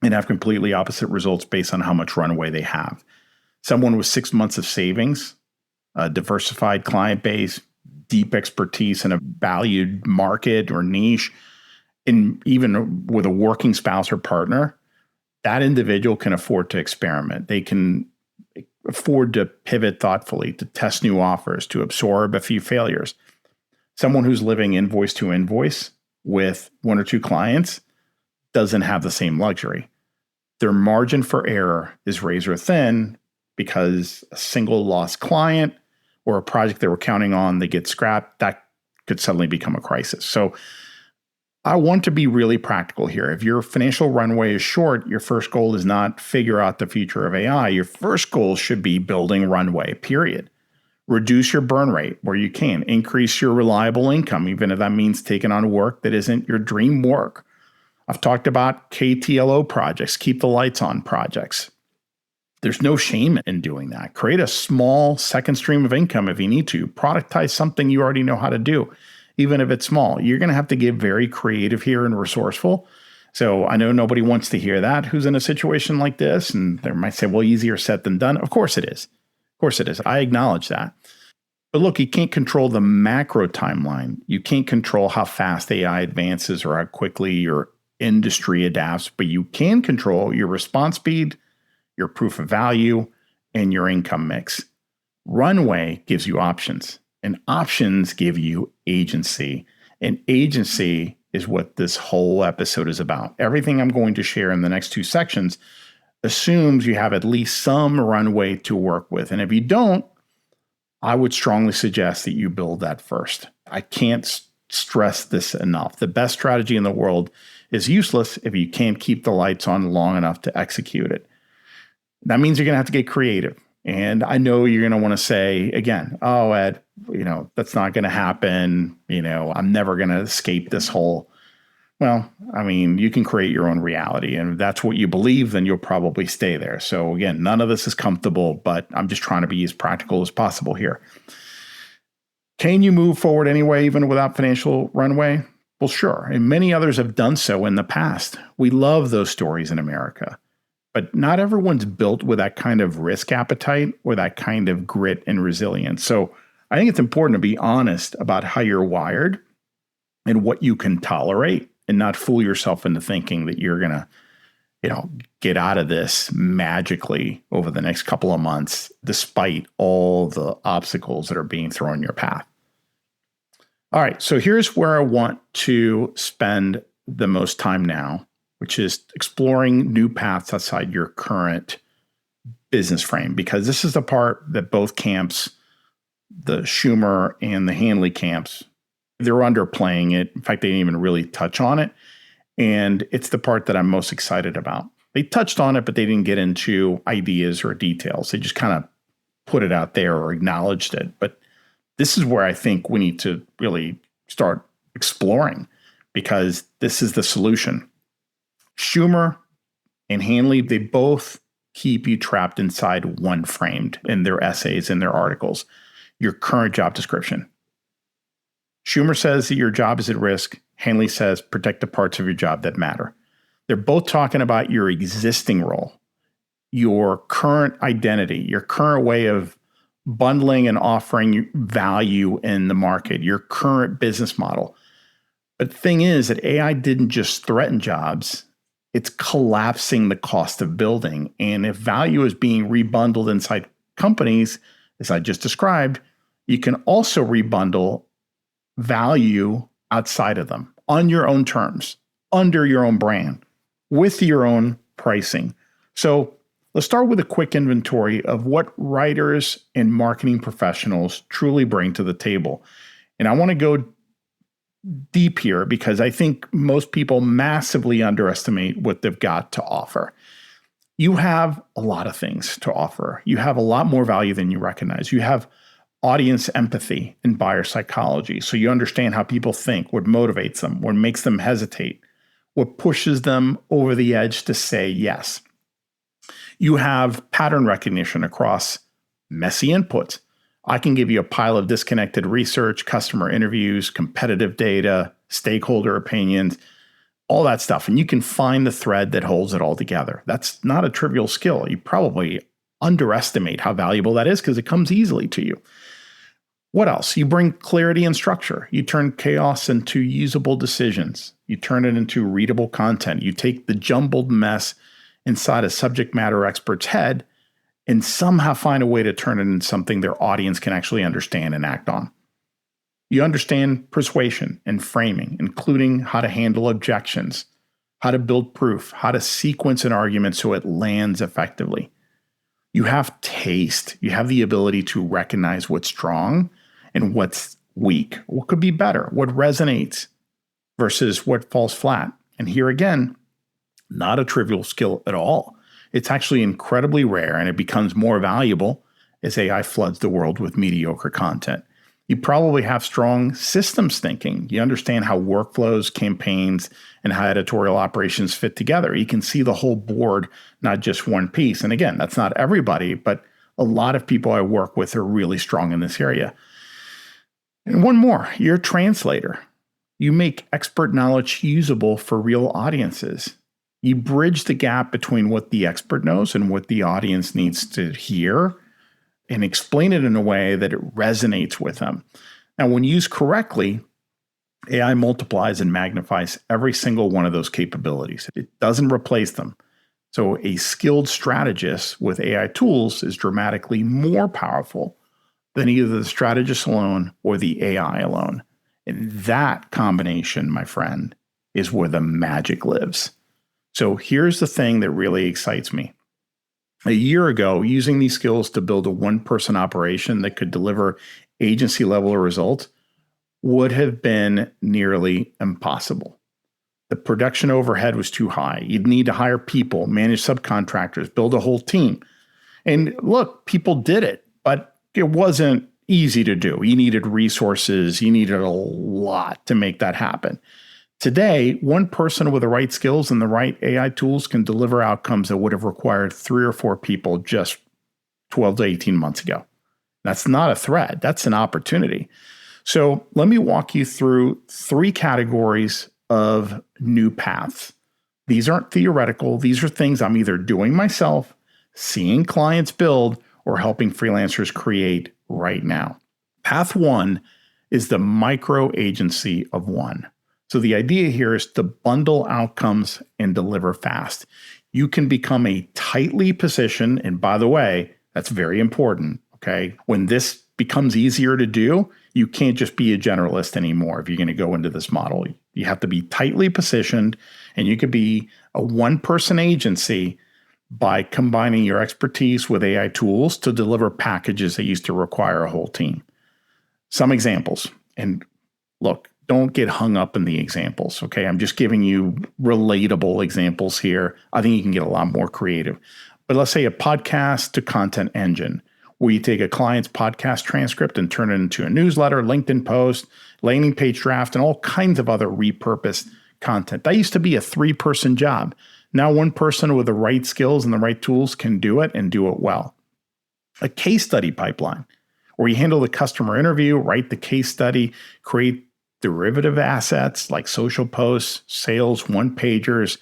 and have completely opposite results based on how much runway they have. Someone with 6 months of savings, a diversified client base, deep expertise in a valued market or niche, and even with a working spouse or partner, that individual can afford to experiment. They can afford to pivot thoughtfully, to test new offers, to absorb a few failures. Someone who's living invoice to invoice with 1 or 2 clients doesn't have the same luxury. Their margin for error is razor thin because a single lost client or a project they were counting on, they get scrapped, that could suddenly become a crisis. So I want to be really practical here. If your financial runway is short, your first goal is not figure out the future of AI. Your first goal should be building runway, period. Reduce your burn rate where you can. Increase your reliable income, even if that means taking on work that isn't your dream work. I've talked about KTLO projects, keep the lights on projects. There's no shame in doing that. Create a small second stream of income if you need to. Productize something you already know how to do, even if it's small. You're going to have to get very creative here and resourceful. So I know nobody wants to hear that who's in a situation like this. And they might say, well, easier said than done. Of course it is. Of course it is. I acknowledge that. But look, you can't control the macro timeline. You can't control how fast AI advances or how quickly your industry adapts, but you can control your response speed, your proof of value, and your income mix. Runway gives you options, and options give you agency. And agency is what this whole episode is about. Everything I'm going to share in the next two sections assumes you have at least some runway to work with. And if you don't, I would strongly suggest that you build that first. I can't stress this enough. The best strategy in the world is useless if you can't keep the lights on long enough to execute it. That means you're going to have to get creative. And I know you're going to want to say again, oh, Ed, that's not going to happen. I'm never going to escape this hole. Well, I mean, you can create your own reality. And if that's what you believe, then you'll probably stay there. So again, none of this is comfortable, but I'm just trying to be as practical as possible here. Can you move forward anyway, even without financial runway? Well, sure. And many others have done so in the past. We love those stories in America. But not everyone's built with that kind of risk appetite or that kind of grit and resilience. So I think it's important to be honest about how you're wired and what you can tolerate and not fool yourself into thinking that you're going to, get out of this magically over the next couple of months, despite all the obstacles that are being thrown in your path. All right, so here's where I want to spend the most time now, which is exploring new paths outside your current business frame, because this is the part that both camps, the Shumer and the Handley camps, they're underplaying it. In fact, they didn't even really touch on it. And it's the part that I'm most excited about. They touched on it, but they didn't get into ideas or details. They just kind of put it out there or acknowledged it. But this is where I think we need to really start exploring, because this is the solution. Shumer and Handley, they both keep you trapped inside one frame in their essays and their articles, your current job description. Shumer says that your job is at risk. Handley says protect the parts of your job that matter. They're both talking about your existing role, your current identity, your current way of bundling and offering value in the market, your current business model. But the thing is that AI didn't just threaten jobs, it's collapsing the cost of building. And if value is being rebundled inside companies, as I just described, you can also rebundle value outside of them on your own terms, under your own brand, with your own pricing. So let's start with a quick inventory of what writers and marketing professionals truly bring to the table. And I want to go deep here because I think most people massively underestimate what they've got to offer. You have a lot of things to offer. You have a lot more value than you recognize. You have audience empathy and buyer psychology. So you understand how people think, what motivates them, what makes them hesitate, what pushes them over the edge to say yes. You have pattern recognition across messy inputs. I can give you a pile of disconnected research, customer interviews, competitive data, stakeholder opinions, all that stuff. And you can find the thread that holds it all together. That's not a trivial skill. You probably underestimate how valuable that is because it comes easily to you. What else? You bring clarity and structure. You turn chaos into usable decisions. You turn it into readable content. You take the jumbled mess inside a subject matter expert's head and somehow find a way to turn it into something their audience can actually understand and act on. You understand persuasion and framing, including how to handle objections, how to build proof, how to sequence an argument so it lands effectively. You have taste. You have the ability to recognize what's strong and what's weak, what could be better, what resonates versus what falls flat. And here again, not a trivial skill at all. It's actually incredibly rare, and it becomes more valuable as AI floods the world with mediocre content. You probably have strong systems thinking. You understand how workflows, campaigns, and how editorial operations fit together. You can see the whole board, not just one piece. And again, that's not everybody, but a lot of people I work with are really strong in this area. And one more, you're a translator. You make expert knowledge usable for real audiences. You bridge the gap between what the expert knows and what the audience needs to hear and explain it in a way that it resonates with them. Now, when used correctly, AI multiplies and magnifies every single one of those capabilities. It doesn't replace them. So a skilled strategist with AI tools is dramatically more powerful than either the strategist alone or the AI alone. And that combination, my friend, is where the magic lives. So here's the thing that really excites me. A year ago, using these skills to build a one-person operation that could deliver agency-level results would have been nearly impossible. The production overhead was too high. You'd need to hire people, manage subcontractors, build a whole team. And look, people did it, but it wasn't easy to do. You needed resources. You needed a lot to make that happen. Today, one person with the right skills and the right AI tools can deliver outcomes that would have required 3 or 4 people just 12 to 18 months ago. That's not a threat. That's an opportunity. So let me walk you through 3 categories of new paths. These aren't theoretical. These are things I'm either doing myself, seeing clients build, or helping freelancers create right now. Path 1 is the micro agency of one. So the idea here is to bundle outcomes and deliver fast. You can become a tightly positioned, and by the way, that's very important, okay? When this becomes easier to do, you can't just be a generalist anymore if you're going to go into this model. You have to be tightly positioned, and you could be a one-person agency by combining your expertise with AI tools to deliver packages that used to require a whole team. Some examples, and look, don't get hung up in the examples, okay? I'm just giving you relatable examples here. I think you can get a lot more creative. But let's say a podcast to content engine, where you take a client's podcast transcript and turn it into a newsletter, LinkedIn post, landing page draft, and all kinds of other repurposed content. That used to be a 3-person job. Now one person with the right skills and the right tools can do it and do it well. A case study pipeline, where you handle the customer interview, write the case study, create derivative assets like social posts, sales one-pagers,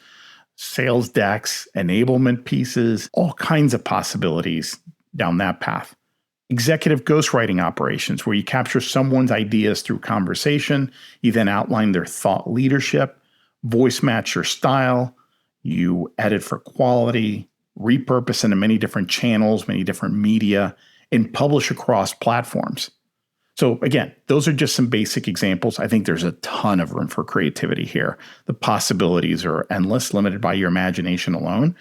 sales decks, enablement pieces, all kinds of possibilities down that path. Executive ghostwriting operations, where you capture someone's ideas through conversation, you then outline their thought leadership, voice match your style, you edit for quality, repurpose into many different channels, many different media, and publish across platforms. So again, those are just some basic examples. I think there's a ton of room for creativity here. The possibilities are endless, limited by your imagination alone.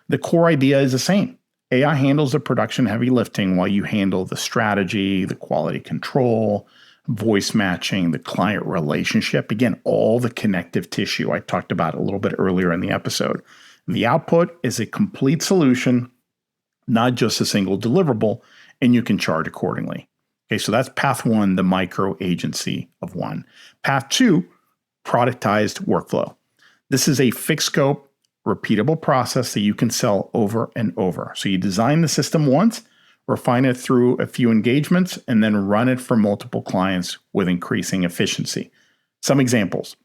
The core idea is the same. AI handles the production heavy lifting while you handle the strategy, the quality control, voice matching, the client relationship. Again, all the connective tissue I talked about a little bit earlier in the episode. The output is a complete solution, not just a single deliverable, and you can charge accordingly. Okay, so that's path 1, the micro agency of one. Path 2, productized workflow. This is a fixed scope, repeatable process that you can sell over and over. So you design the system once, refine it through a few engagements, and then run it for multiple clients with increasing efficiency. Some examples.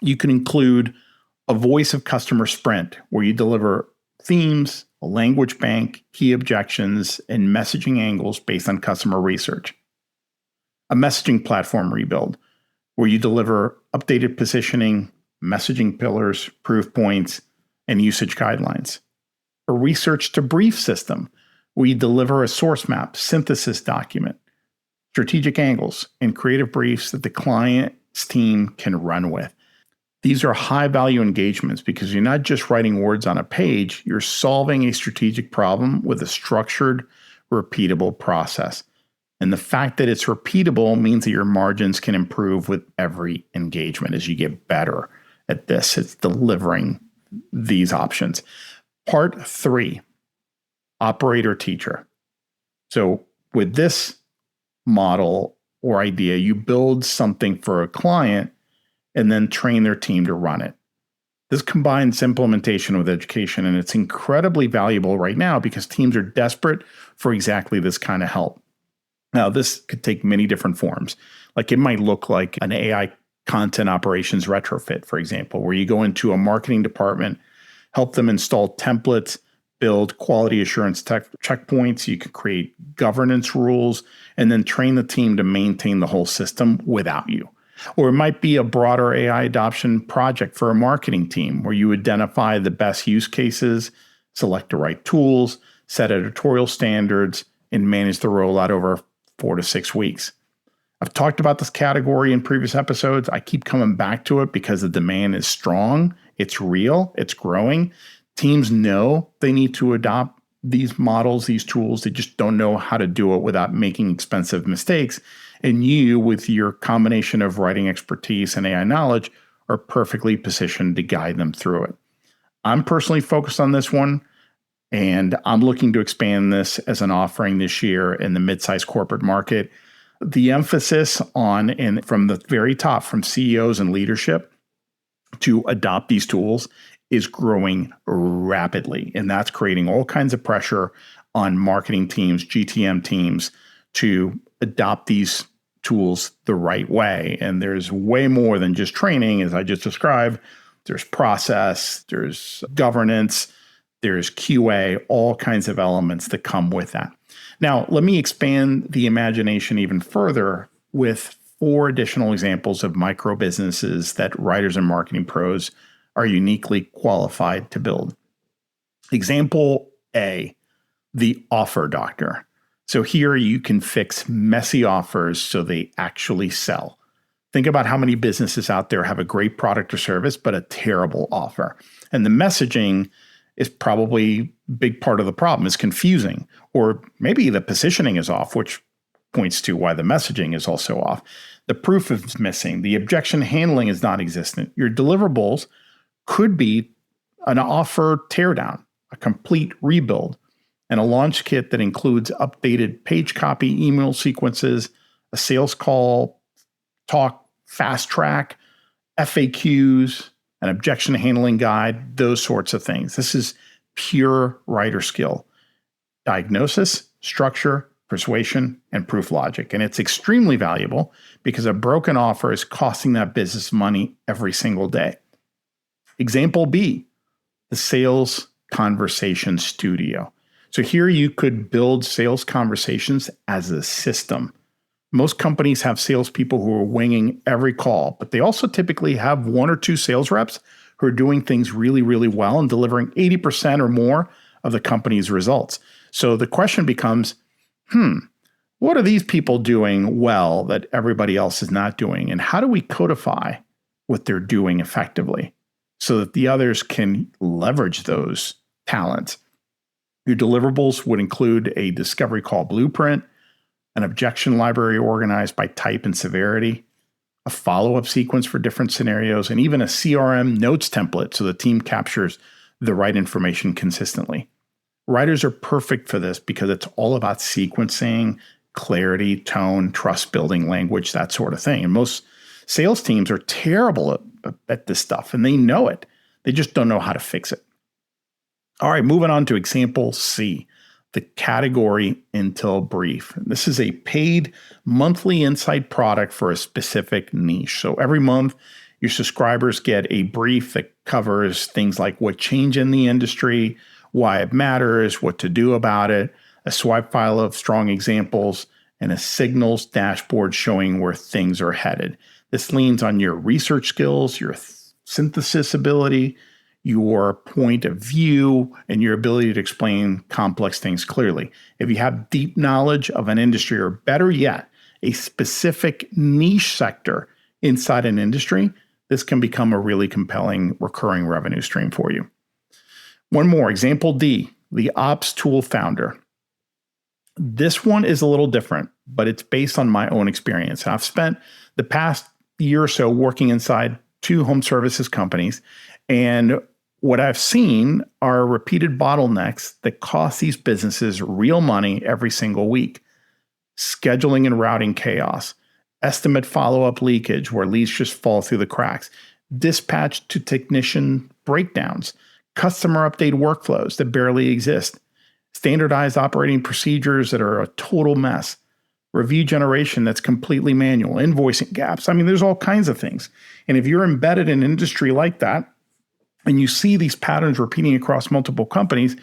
You can include a voice of customer sprint, where you deliver themes, a language bank, key objections, and messaging angles based on customer research. A messaging platform rebuild, where you deliver updated positioning, messaging pillars, proof points, and usage guidelines. A research to brief system, where you deliver a source map, synthesis document, strategic angles, and creative briefs that the client's team can run with. These are high-value engagements because you're not just writing words on a page, you're solving a strategic problem with a structured, repeatable process. And the fact that it's repeatable means that your margins can improve with every engagement as you get better at this. It's delivering these options. Part 3, operator teacher. So with this model or idea, you build something for a client and then train their team to run it. This combines implementation with education, and it's incredibly valuable right now because teams are desperate for exactly this kind of help. Now, this could take many different forms. Like it might look like an AI content operations retrofit, for example, where you go into a marketing department, help them install templates, build quality assurance checkpoints. You can create governance rules, and then train the team to maintain the whole system without you. Or it might be a broader AI adoption project for a marketing team where you identify the best use cases, select the right tools, set editorial standards, and manage the rollout over 4 to 6 weeks. I've talked about this category in previous episodes. I keep coming back to it because the demand is strong, it's real, it's growing. Teams know they need to adopt these models, these tools. They just don't know how to do it without making expensive mistakes. And you, with your combination of writing expertise and AI knowledge, are perfectly positioned to guide them through it. I'm personally focused on this one, and I'm looking to expand this as an offering this year in the mid-sized corporate market. The emphasis on, and from the very top, from CEOs and leadership to adopt these tools is growing rapidly. And that's creating all kinds of pressure on marketing teams, GTM teams to adopt these tools the right way. And there's way more than just training, as I just described. There's process, there's governance, there's QA, all kinds of elements that come with that. Now, let me expand the imagination even further with 4 additional examples of micro businesses that writers and marketing pros are uniquely qualified to build. Example A, the offer doctor. So here you can fix messy offers so they actually sell. Think about how many businesses out there have a great product or service, but a terrible offer. And the messaging is probably a big part of the problem. It's confusing, or maybe the positioning is off, which points to why the messaging is also off. The proof is missing. The objection handling is non-existent. Your deliverables could be an offer teardown, a complete rebuild, and a launch kit that includes updated page copy, email sequences, a sales call, talk, fast track, FAQs, an objection handling guide, those sorts of things. This is pure writer skill. Diagnosis, structure, persuasion, and proof logic. And it's extremely valuable because a broken offer is costing that business money every single day. Example B, the sales conversation studio. So here you could build sales conversations as a system. Most companies have salespeople who are winging every call, but they also typically have 1 or 2 sales reps who are doing things really, really well and delivering 80% or more of the company's results. So the question becomes, what are these people doing well that everybody else is not doing? And how do we codify what they're doing effectively so that the others can leverage those talents? Your deliverables would include a discovery call blueprint, an objection library organized by type and severity, a follow-up sequence for different scenarios, and even a CRM notes template so the team captures the right information consistently. Writers are perfect for this because it's all about sequencing, clarity, tone, trust-building language, that sort of thing. And most sales teams are terrible at this stuff, and they know it. They just don't know how to fix it. All right, moving on to example C, the category intel brief. This is a paid monthly insight product for a specific niche. So every month, your subscribers get a brief that covers things like what changed in the industry, why it matters, what to do about it, a swipe file of strong examples, and a signals dashboard showing where things are headed. This leans on your research skills, your synthesis ability, your point of view, and your ability to explain complex things clearly. If you have deep knowledge of an industry, or better yet, a specific niche sector inside an industry, this can become a really compelling recurring revenue stream for you. One more, example D, the ops tool founder. This one is a little different, but it's based on my own experience. I've spent the past year or so working inside 2 home services companies, and what I've seen are repeated bottlenecks that cost these businesses real money every single week. Scheduling and routing chaos, estimate follow-up leakage where leads just fall through the cracks, dispatch to technician breakdowns, customer update workflows that barely exist, standardized operating procedures that are a total mess, review generation that's completely manual, invoicing gaps. I mean, there's all kinds of things. And if you're embedded in an industry like that, and you see these patterns repeating across multiple companies,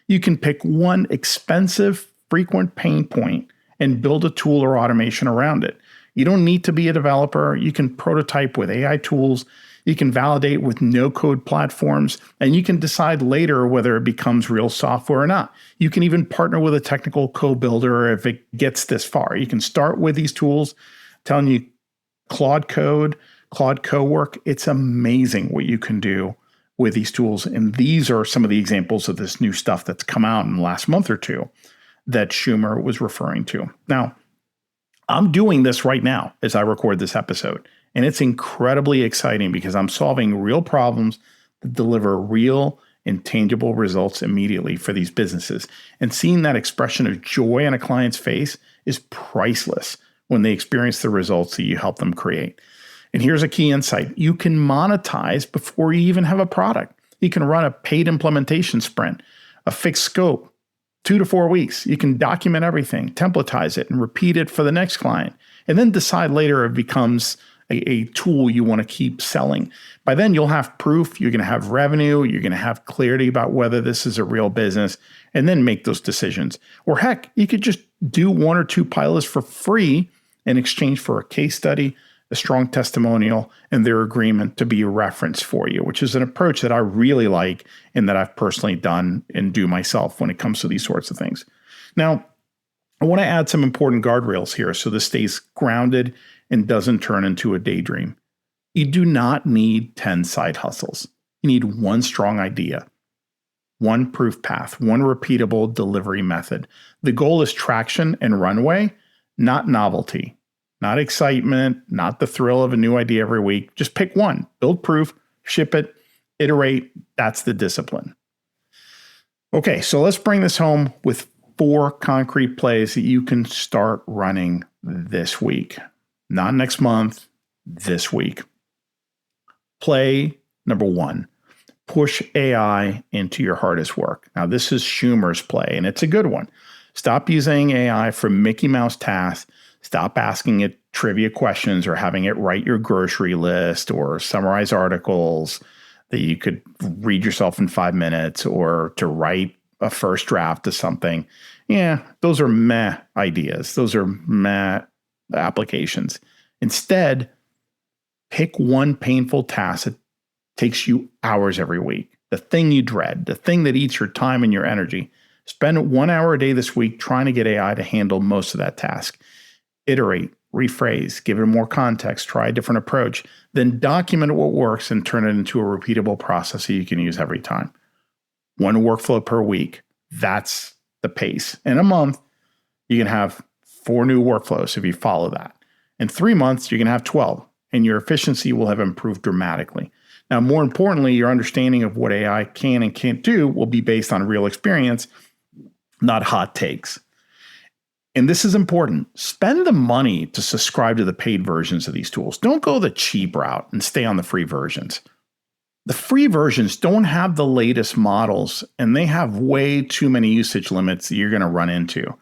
you can pick one expensive, frequent pain point and build a tool or automation around it. You don't need to be a developer. You can prototype with AI tools. You can validate with no-code platforms, and you can decide later whether it becomes real software or not. You can even partner with a technical co-builder if it gets this far. You can start with these tools. I'm telling you, Claude Code, Claude Cowork, it's amazing what you can do with these tools. And these are some of the examples of this new stuff that's come out in the last month or two that Shumer was referring to. Now, I'm doing this right now as I record this episode, and it's incredibly exciting because I'm solving real problems that deliver real and tangible results immediately for these businesses. And seeing that expression of joy on a client's face is priceless when they experience the results that you help them create. And here's a key insight. You can monetize before you even have a product. You can run a paid implementation sprint, a fixed scope, 2 to 4 weeks. You can document everything, templatize it, and repeat it for the next client. And then decide later if it becomes a tool you want to keep selling. By then, you'll have proof. You're going to have revenue. You're going to have clarity about whether this is a real business, and then make those decisions. Or heck, you could just do 1 or 2 pilots for free in exchange for a case study, a strong testimonial, and their agreement to be a reference for you, which is an approach that I really like and that I've personally done and do myself when it comes to these sorts of things. Now, I want to add some important guardrails here so this stays grounded and doesn't turn into a daydream. You do not need 10 side hustles. You need one strong idea, one proof path, one repeatable delivery method. The goal is traction and runway, not novelty. Not excitement, not the thrill of a new idea every week. Just pick one, build proof, ship it, iterate. That's the discipline. Okay, so let's bring this home with 4 concrete plays that you can start running this week. Not next month, this week. Play number 1, push AI into your hardest work. Now, this is Shumer's play, and it's a good one. Stop using AI for Mickey Mouse tasks. Stop asking it trivia questions or having it write your grocery list or summarize articles that you could read yourself in 5 minutes or to write a first draft of something. Yeah, those are meh ideas. Those are meh applications. Instead, pick one painful task that takes you hours every week, the thing you dread, the thing that eats your time and your energy. Spend 1 hour a day this week trying to get AI to handle most of that task. Iterate, rephrase, give it more context, try a different approach, then document what works and turn it into a repeatable process that you can use every time. 1 workflow per week. That's the pace. In a month, you can have 4 new workflows if you follow that. In 3 months, you can have 12, and your efficiency will have improved dramatically. Now, more importantly, your understanding of what AI can and can't do will be based on real experience, not hot takes. And this is important. Spend the money to subscribe to the paid versions of these tools. Don't go the cheap route and stay on the free versions. The free versions don't have the latest models, and they have way too many usage limits that you're going to run into.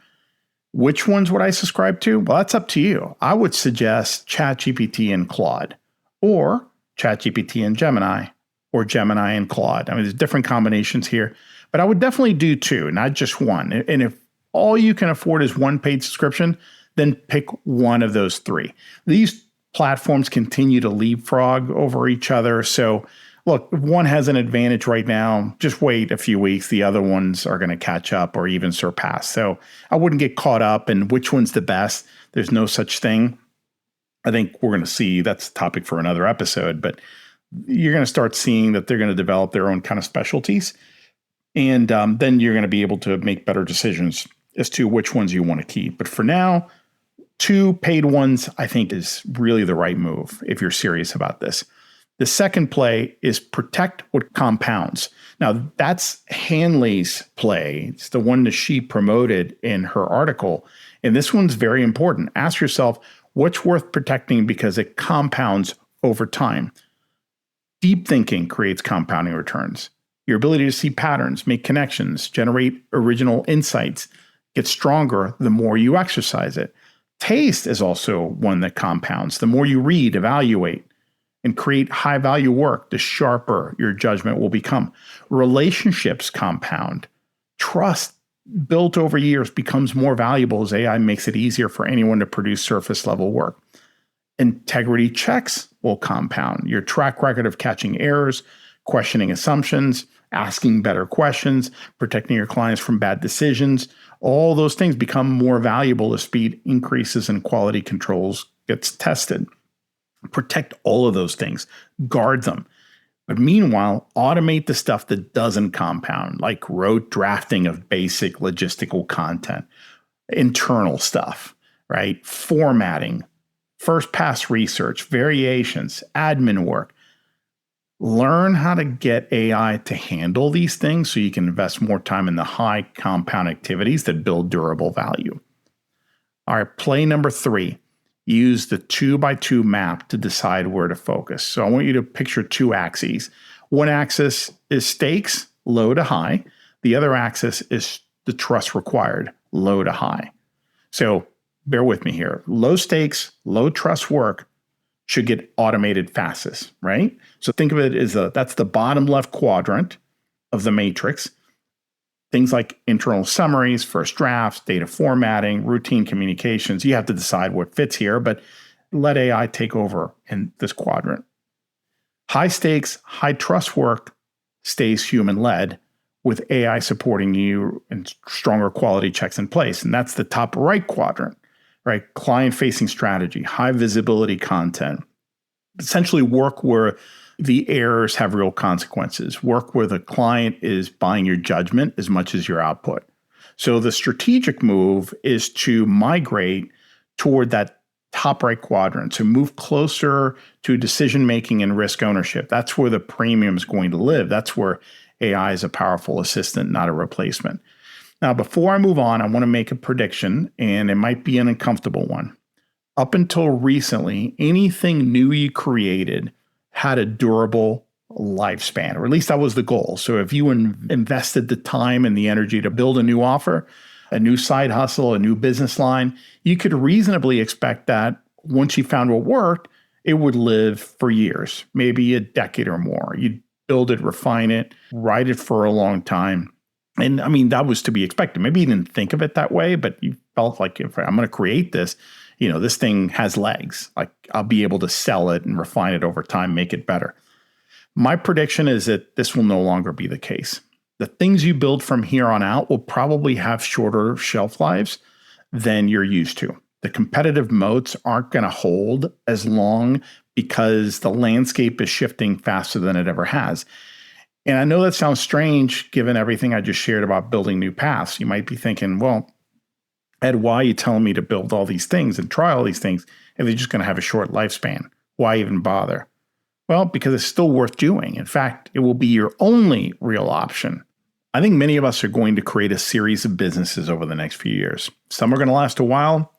Which ones would I subscribe to? Well, that's up to you. I would suggest ChatGPT and Claude, or ChatGPT and Gemini, or Gemini and Claude. I mean, there's different combinations here, but I would definitely do 2, not just 1. And if all you can afford is 1 paid subscription, then pick one of those 3. These platforms continue to leapfrog over each other. So look, if one has an advantage right now, just wait a few weeks. The other ones are going to catch up or even surpass. So I wouldn't get caught up in which one's the best. There's no such thing. I think we're going to see, that's a topic for another episode, but you're going to start seeing that they're going to develop their own kind of specialties. And then you're going to be able to make better decisions as to which ones you want to keep. But for now, 2 paid ones, I think, is really the right move if you're serious about this. The second play is protect what compounds. Now, that's Handley's play. It's the one that she promoted in her article. And this one's very important. Ask yourself, what's worth protecting because it compounds over time? Deep thinking creates compounding returns. Your ability to see patterns, make connections, generate original insights gets stronger the more you exercise it. Taste is also one that compounds. The more you read, evaluate, and create high-value work, the sharper your judgment will become. Relationships compound. Trust built over years becomes more valuable as AI makes it easier for anyone to produce surface-level work. Integrity checks will compound. Your track record of catching errors, questioning assumptions, asking better questions, protecting your clients from bad decisions, all those things become more valuable as speed increases and quality controls gets tested. Protect all of those things. Guard them. But meanwhile, automate the stuff that doesn't compound, like rote drafting of basic logistical content, internal stuff, right? Formatting, first pass research, variations, admin work. Learn how to get AI to handle these things so you can invest more time in the high compound activities that build durable value. All right, play number 3. Use the 2x2 map to decide where to focus. So I want you to picture 2 axes. One axis is stakes, low to high. The other axis is the trust required, low to high. So bear with me here. Low stakes, low trust work should get automated fastest, right? So think of it as that's the bottom left quadrant of the matrix. Things like internal summaries, first drafts, data formatting, routine communications. You have to decide what fits here, but let AI take over in this quadrant. High stakes, high trust work stays human-led with AI supporting you and stronger quality checks in place. And that's the top right quadrant, right? Client-facing strategy, high visibility content. Essentially work where the errors have real consequences. Work where the client is buying your judgment as much as your output. So the strategic move is to migrate toward that top right quadrant, to move closer to decision-making and risk ownership. That's where the premium is going to live. That's where AI is a powerful assistant, not a replacement. Now, before I move on, I want to make a prediction, and it might be an uncomfortable one. Up until recently, anything new you created had a durable lifespan, or at least that was the goal. So if you invested the time and the energy to build a new offer, a new side hustle, a new business line, you could reasonably expect that once you found what worked, it would live for years, maybe a decade or more. You'd build it, refine it, ride it for a long time. And I mean, that was to be expected. Maybe you didn't think of it that way, but you felt like if I'm going to create this, this thing has legs. Like I'll be able to sell it and refine it over time, make it better. My prediction is that this will no longer be the case. The things you build from here on out will probably have shorter shelf lives than you're used to. The competitive moats aren't going to hold as long because the landscape is shifting faster than it ever has. And I know that sounds strange given everything I just shared about building new paths. You might be thinking, well, Ed, why are you telling me to build all these things and try all these things if they're just going to have a short lifespan? Why even bother? Well, because it's still worth doing. In fact, it will be your only real option. I think many of us are going to create a series of businesses over the next few years. Some are going to last a while,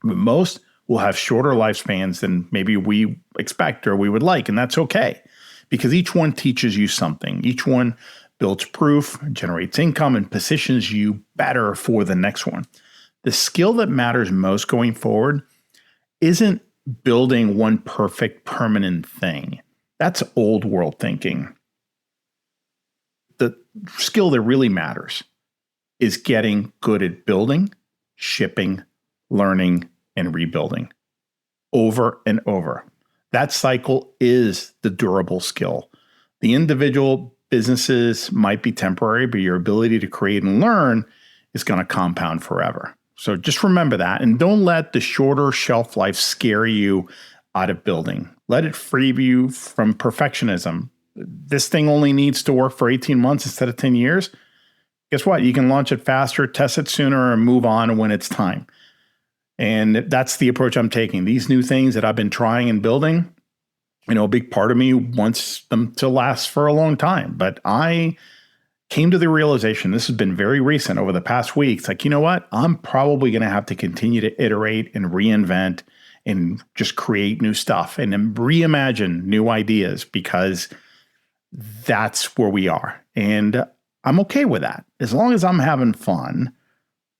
but most will have shorter lifespans than maybe we expect or we would like, and that's okay. Because each one teaches you something. Each one builds proof, generates income, and positions you better for the next one. The skill that matters most going forward isn't building one perfect permanent thing. That's old world thinking. The skill that really matters is getting good at building, shipping, learning, and rebuilding over and over. That cycle is the durable skill. The individual businesses might be temporary, but your ability to create and learn is going to compound forever. So just remember that, and don't let the shorter shelf life scare you out of building. Let it free you from perfectionism. This thing only needs to work for 18 months instead of 10 years. guess what? You can launch it faster, test it sooner, and move on when it's time. And that's the approach I'm taking. These new things that I've been trying and building, a big part of me wants them to last for a long time. But I came to the realization, this has been very recent over the past weeks, like, you know what? I'm probably going to have to continue to iterate and reinvent and just create new stuff and then reimagine new ideas, because that's where we are. And I'm okay with that. As long as I'm having fun,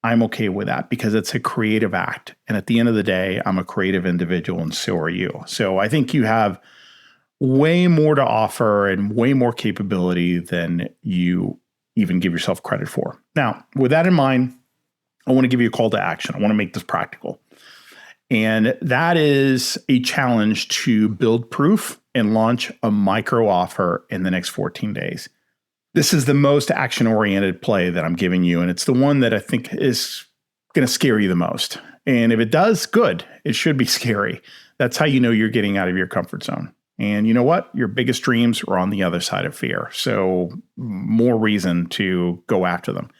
I'm okay with that, because it's a creative act. And at the end of the day, I'm a creative individual, and so are you. So I think you have way more to offer and way more capability than you even give yourself credit for. Now, with that in mind, I want to give you a call to action. I want to make this practical. And that is a challenge to build proof and launch a micro offer in the next 14 days. This is the most action-oriented play that I'm giving you, and it's the one that I think is going to scare you the most. And if it does, good. It should be scary. That's how you know you're getting out of your comfort zone. And you know what? Your biggest dreams are on the other side of fear. So more reason to go after them.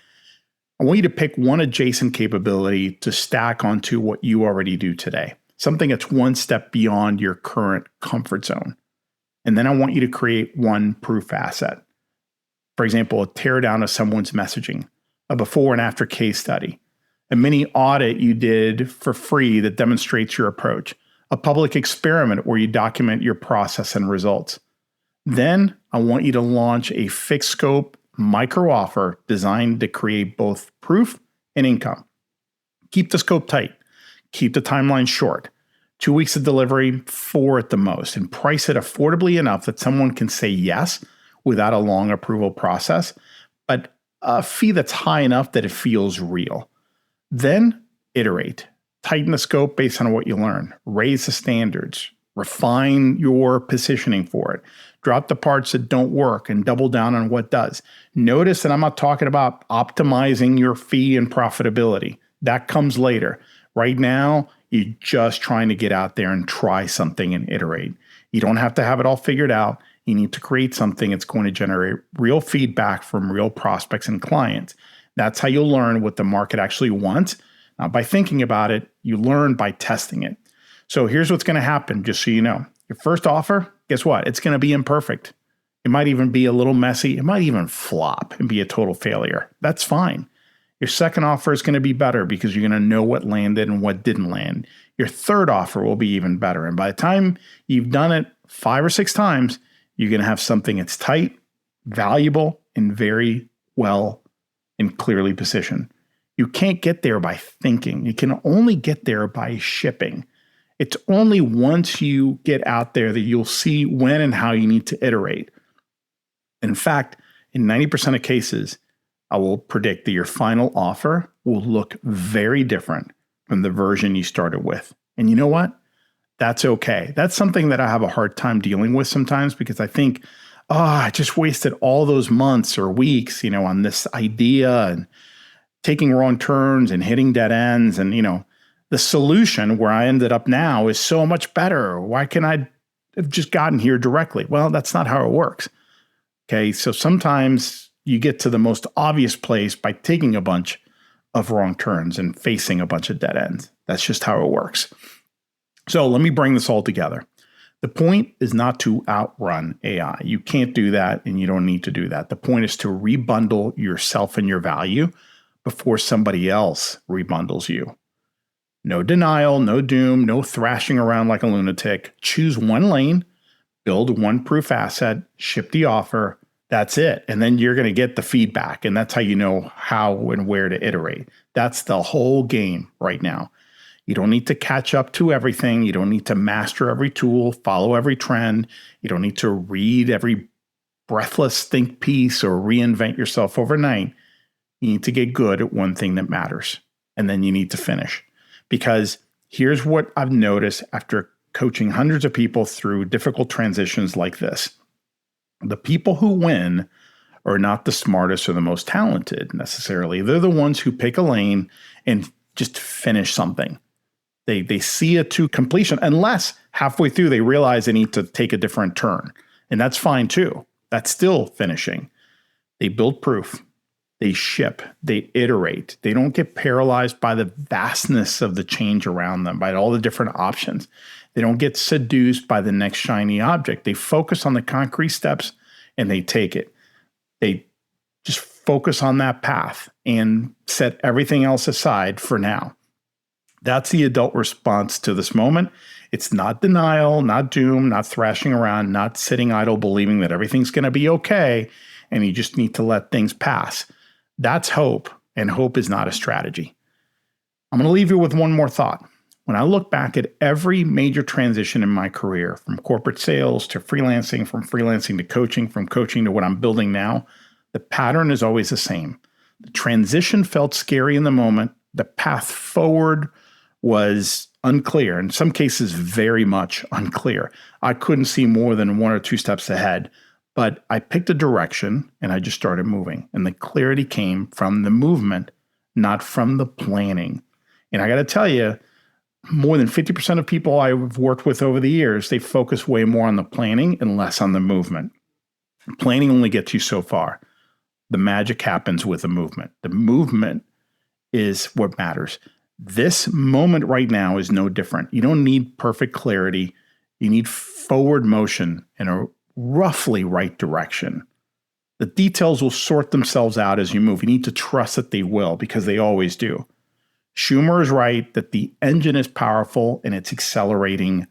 I want you to pick one adjacent capability to stack onto what you already do today, something that's one step beyond your current comfort zone. And then I want you to create one proof asset. For example, a teardown of someone's messaging, a before and after case study, a mini audit you did for free that demonstrates your approach, a public experiment where you document your process and results. Then I want you to launch a fixed scope micro offer designed to create both proof and income. Keep the scope tight. Keep the timeline short. 2 weeks of delivery, 4 at the most, and price it affordably enough that someone can say yes without a long approval process, but a fee that's high enough that it feels real. Then iterate. Tighten the scope based on what you learn. Raise the standards. Refine your positioning for it. Drop the parts that don't work and double down on what does. Notice that I'm not talking about optimizing your fee and profitability. That comes later. Right now, you're just trying to get out there and try something and iterate. You don't have to have it all figured out. You need to create something that's going to generate real feedback from real prospects and clients. That's how you'll learn what the market actually wants. Not by thinking about it, you learn by testing it. So here's what's going to happen, just so you know. Your first offer, guess what? It's going to be imperfect. It might even be a little messy. It might even flop and be a total failure. That's fine. Your second offer is going to be better because you're going to know what landed and what didn't land. Your third offer will be even better. And by the time you've done it 5 or 6 times, you're going to have something that's tight, valuable, and very well and clearly positioned. You can't get there by thinking. You can only get there by shipping. It's only once you get out there that you'll see when and how you need to iterate. In fact, in 90% of cases, I will predict that your final offer will look very different from the version you started with. And you know what? That's okay. That's something that I have a hard time dealing with sometimes, because I think, I just wasted all those months or weeks, on this idea and taking wrong turns and hitting dead ends. And, the solution where I ended up now is so much better. Why can't I have just gotten here directly? Well, that's not how it works. Okay. So sometimes you get to the most obvious place by taking a bunch of wrong turns and facing a bunch of dead ends. That's just how it works. So let me bring this all together. The point is not to outrun AI. You can't do that, and you don't need to do that. The point is to rebundle yourself and your value before somebody else rebundles you. No denial, no doom, no thrashing around like a lunatic. Choose one lane, build one proof asset, ship the offer. That's it. And then you're going to get the feedback, and that's how you know how and where to iterate. That's the whole game right now. You don't need to catch up to everything. You don't need to master every tool, follow every trend. You don't need to read every breathless think piece or reinvent yourself overnight. You need to get good at one thing that matters, and then you need to finish. Because here's what I've noticed after coaching hundreds of people through difficult transitions like this. The people who win are not the smartest or the most talented necessarily. They're the ones who pick a lane and just finish something. They see it to completion, unless halfway through they realize they need to take a different turn. And that's fine too. That's still finishing. They build proof. They ship, they iterate. They don't get paralyzed by the vastness of the change around them, by all the different options. They don't get seduced by the next shiny object. They focus on the concrete steps and they take it. They just focus on that path and set everything else aside for now. That's the adult response to this moment. It's not denial, not doom, not thrashing around, not sitting idle believing that everything's going to be okay and you just need to let things pass. That's hope, and hope is not a strategy. I'm going to leave you with one more thought. When I look back at every major transition in my career, from corporate sales to freelancing, from freelancing to coaching, from coaching to what I'm building now, the pattern is always the same. The transition felt scary in the moment. The path forward was unclear, in some cases very much unclear. I couldn't see more than 1 or 2 steps ahead, but I picked a direction and I just started moving. And the clarity came from the movement, not from the planning. And I got to tell you, more than 50% of people I've worked with over the years, they focus way more on the planning and less on the movement. Planning only gets you so far. The magic happens with the movement. The movement is what matters. This moment right now is no different. You don't need perfect clarity. You need forward motion in a roughly right direction. The details will sort themselves out as you move. You need to trust that they will, because they always do. Shumer is right that the engine is powerful and it's accelerating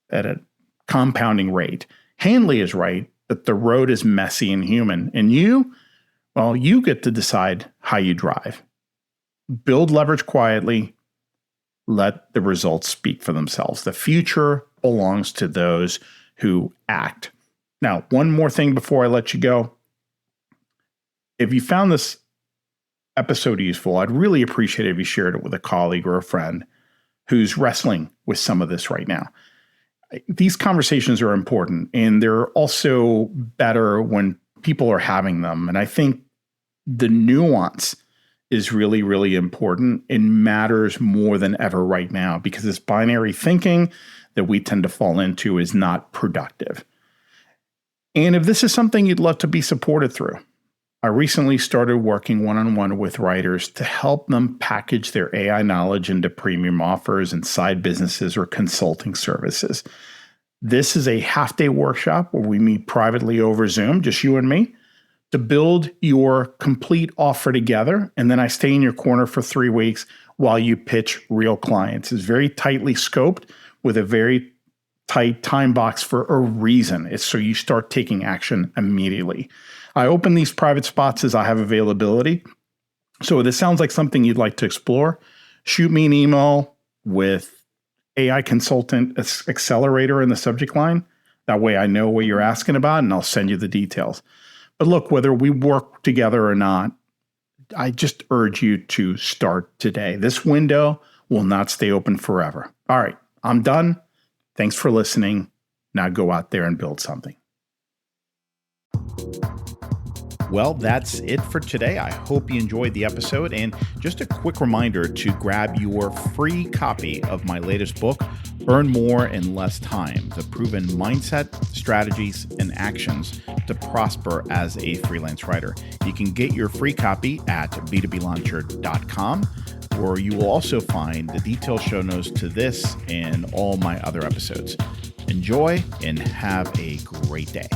at a compounding rate. Handley is right that the road is messy and human. And you get to decide how you drive. Build leverage quietly. Let the results speak for themselves. The future belongs to those who act. Now, one more thing before I let you go. If you found this episode useful, I'd really appreciate it if you shared it with a colleague or a friend who's wrestling with some of this right now. These conversations are important, and they're also better when people are having them. And I think the nuance is really, really important and matters more than ever right now, because this binary thinking that we tend to fall into is not productive. And if this is something you'd love to be supported through, I recently started working one-on-one with writers to help them package their AI knowledge into premium offers and side businesses or consulting services. This is a half-day workshop where we meet privately over Zoom, just you and me, to build your complete offer together. And then I stay in your corner for 3 weeks while you pitch real clients. It's very tightly scoped with a very tight time box for a reason. It's so you start taking action immediately. I open these private spots as I have availability. So if this sounds like something you'd like to explore, shoot me an email with AI Consultant Accelerator in the subject line. That way I know what you're asking about and I'll send you the details. But look, whether we work together or not, I just urge you to start today. This window will not stay open forever. All right, I'm done. Thanks for listening. Now go out there and build something. Well, that's it for today. I hope you enjoyed the episode. And just a quick reminder to grab your free copy of my latest book, Earn More in Less Time: The Proven Mindset, Strategies, and Actions to Prosper as a Freelance Writer. You can get your free copy at b2blauncher.com, where you will also find the detailed show notes to this and all my other episodes. Enjoy and have a great day.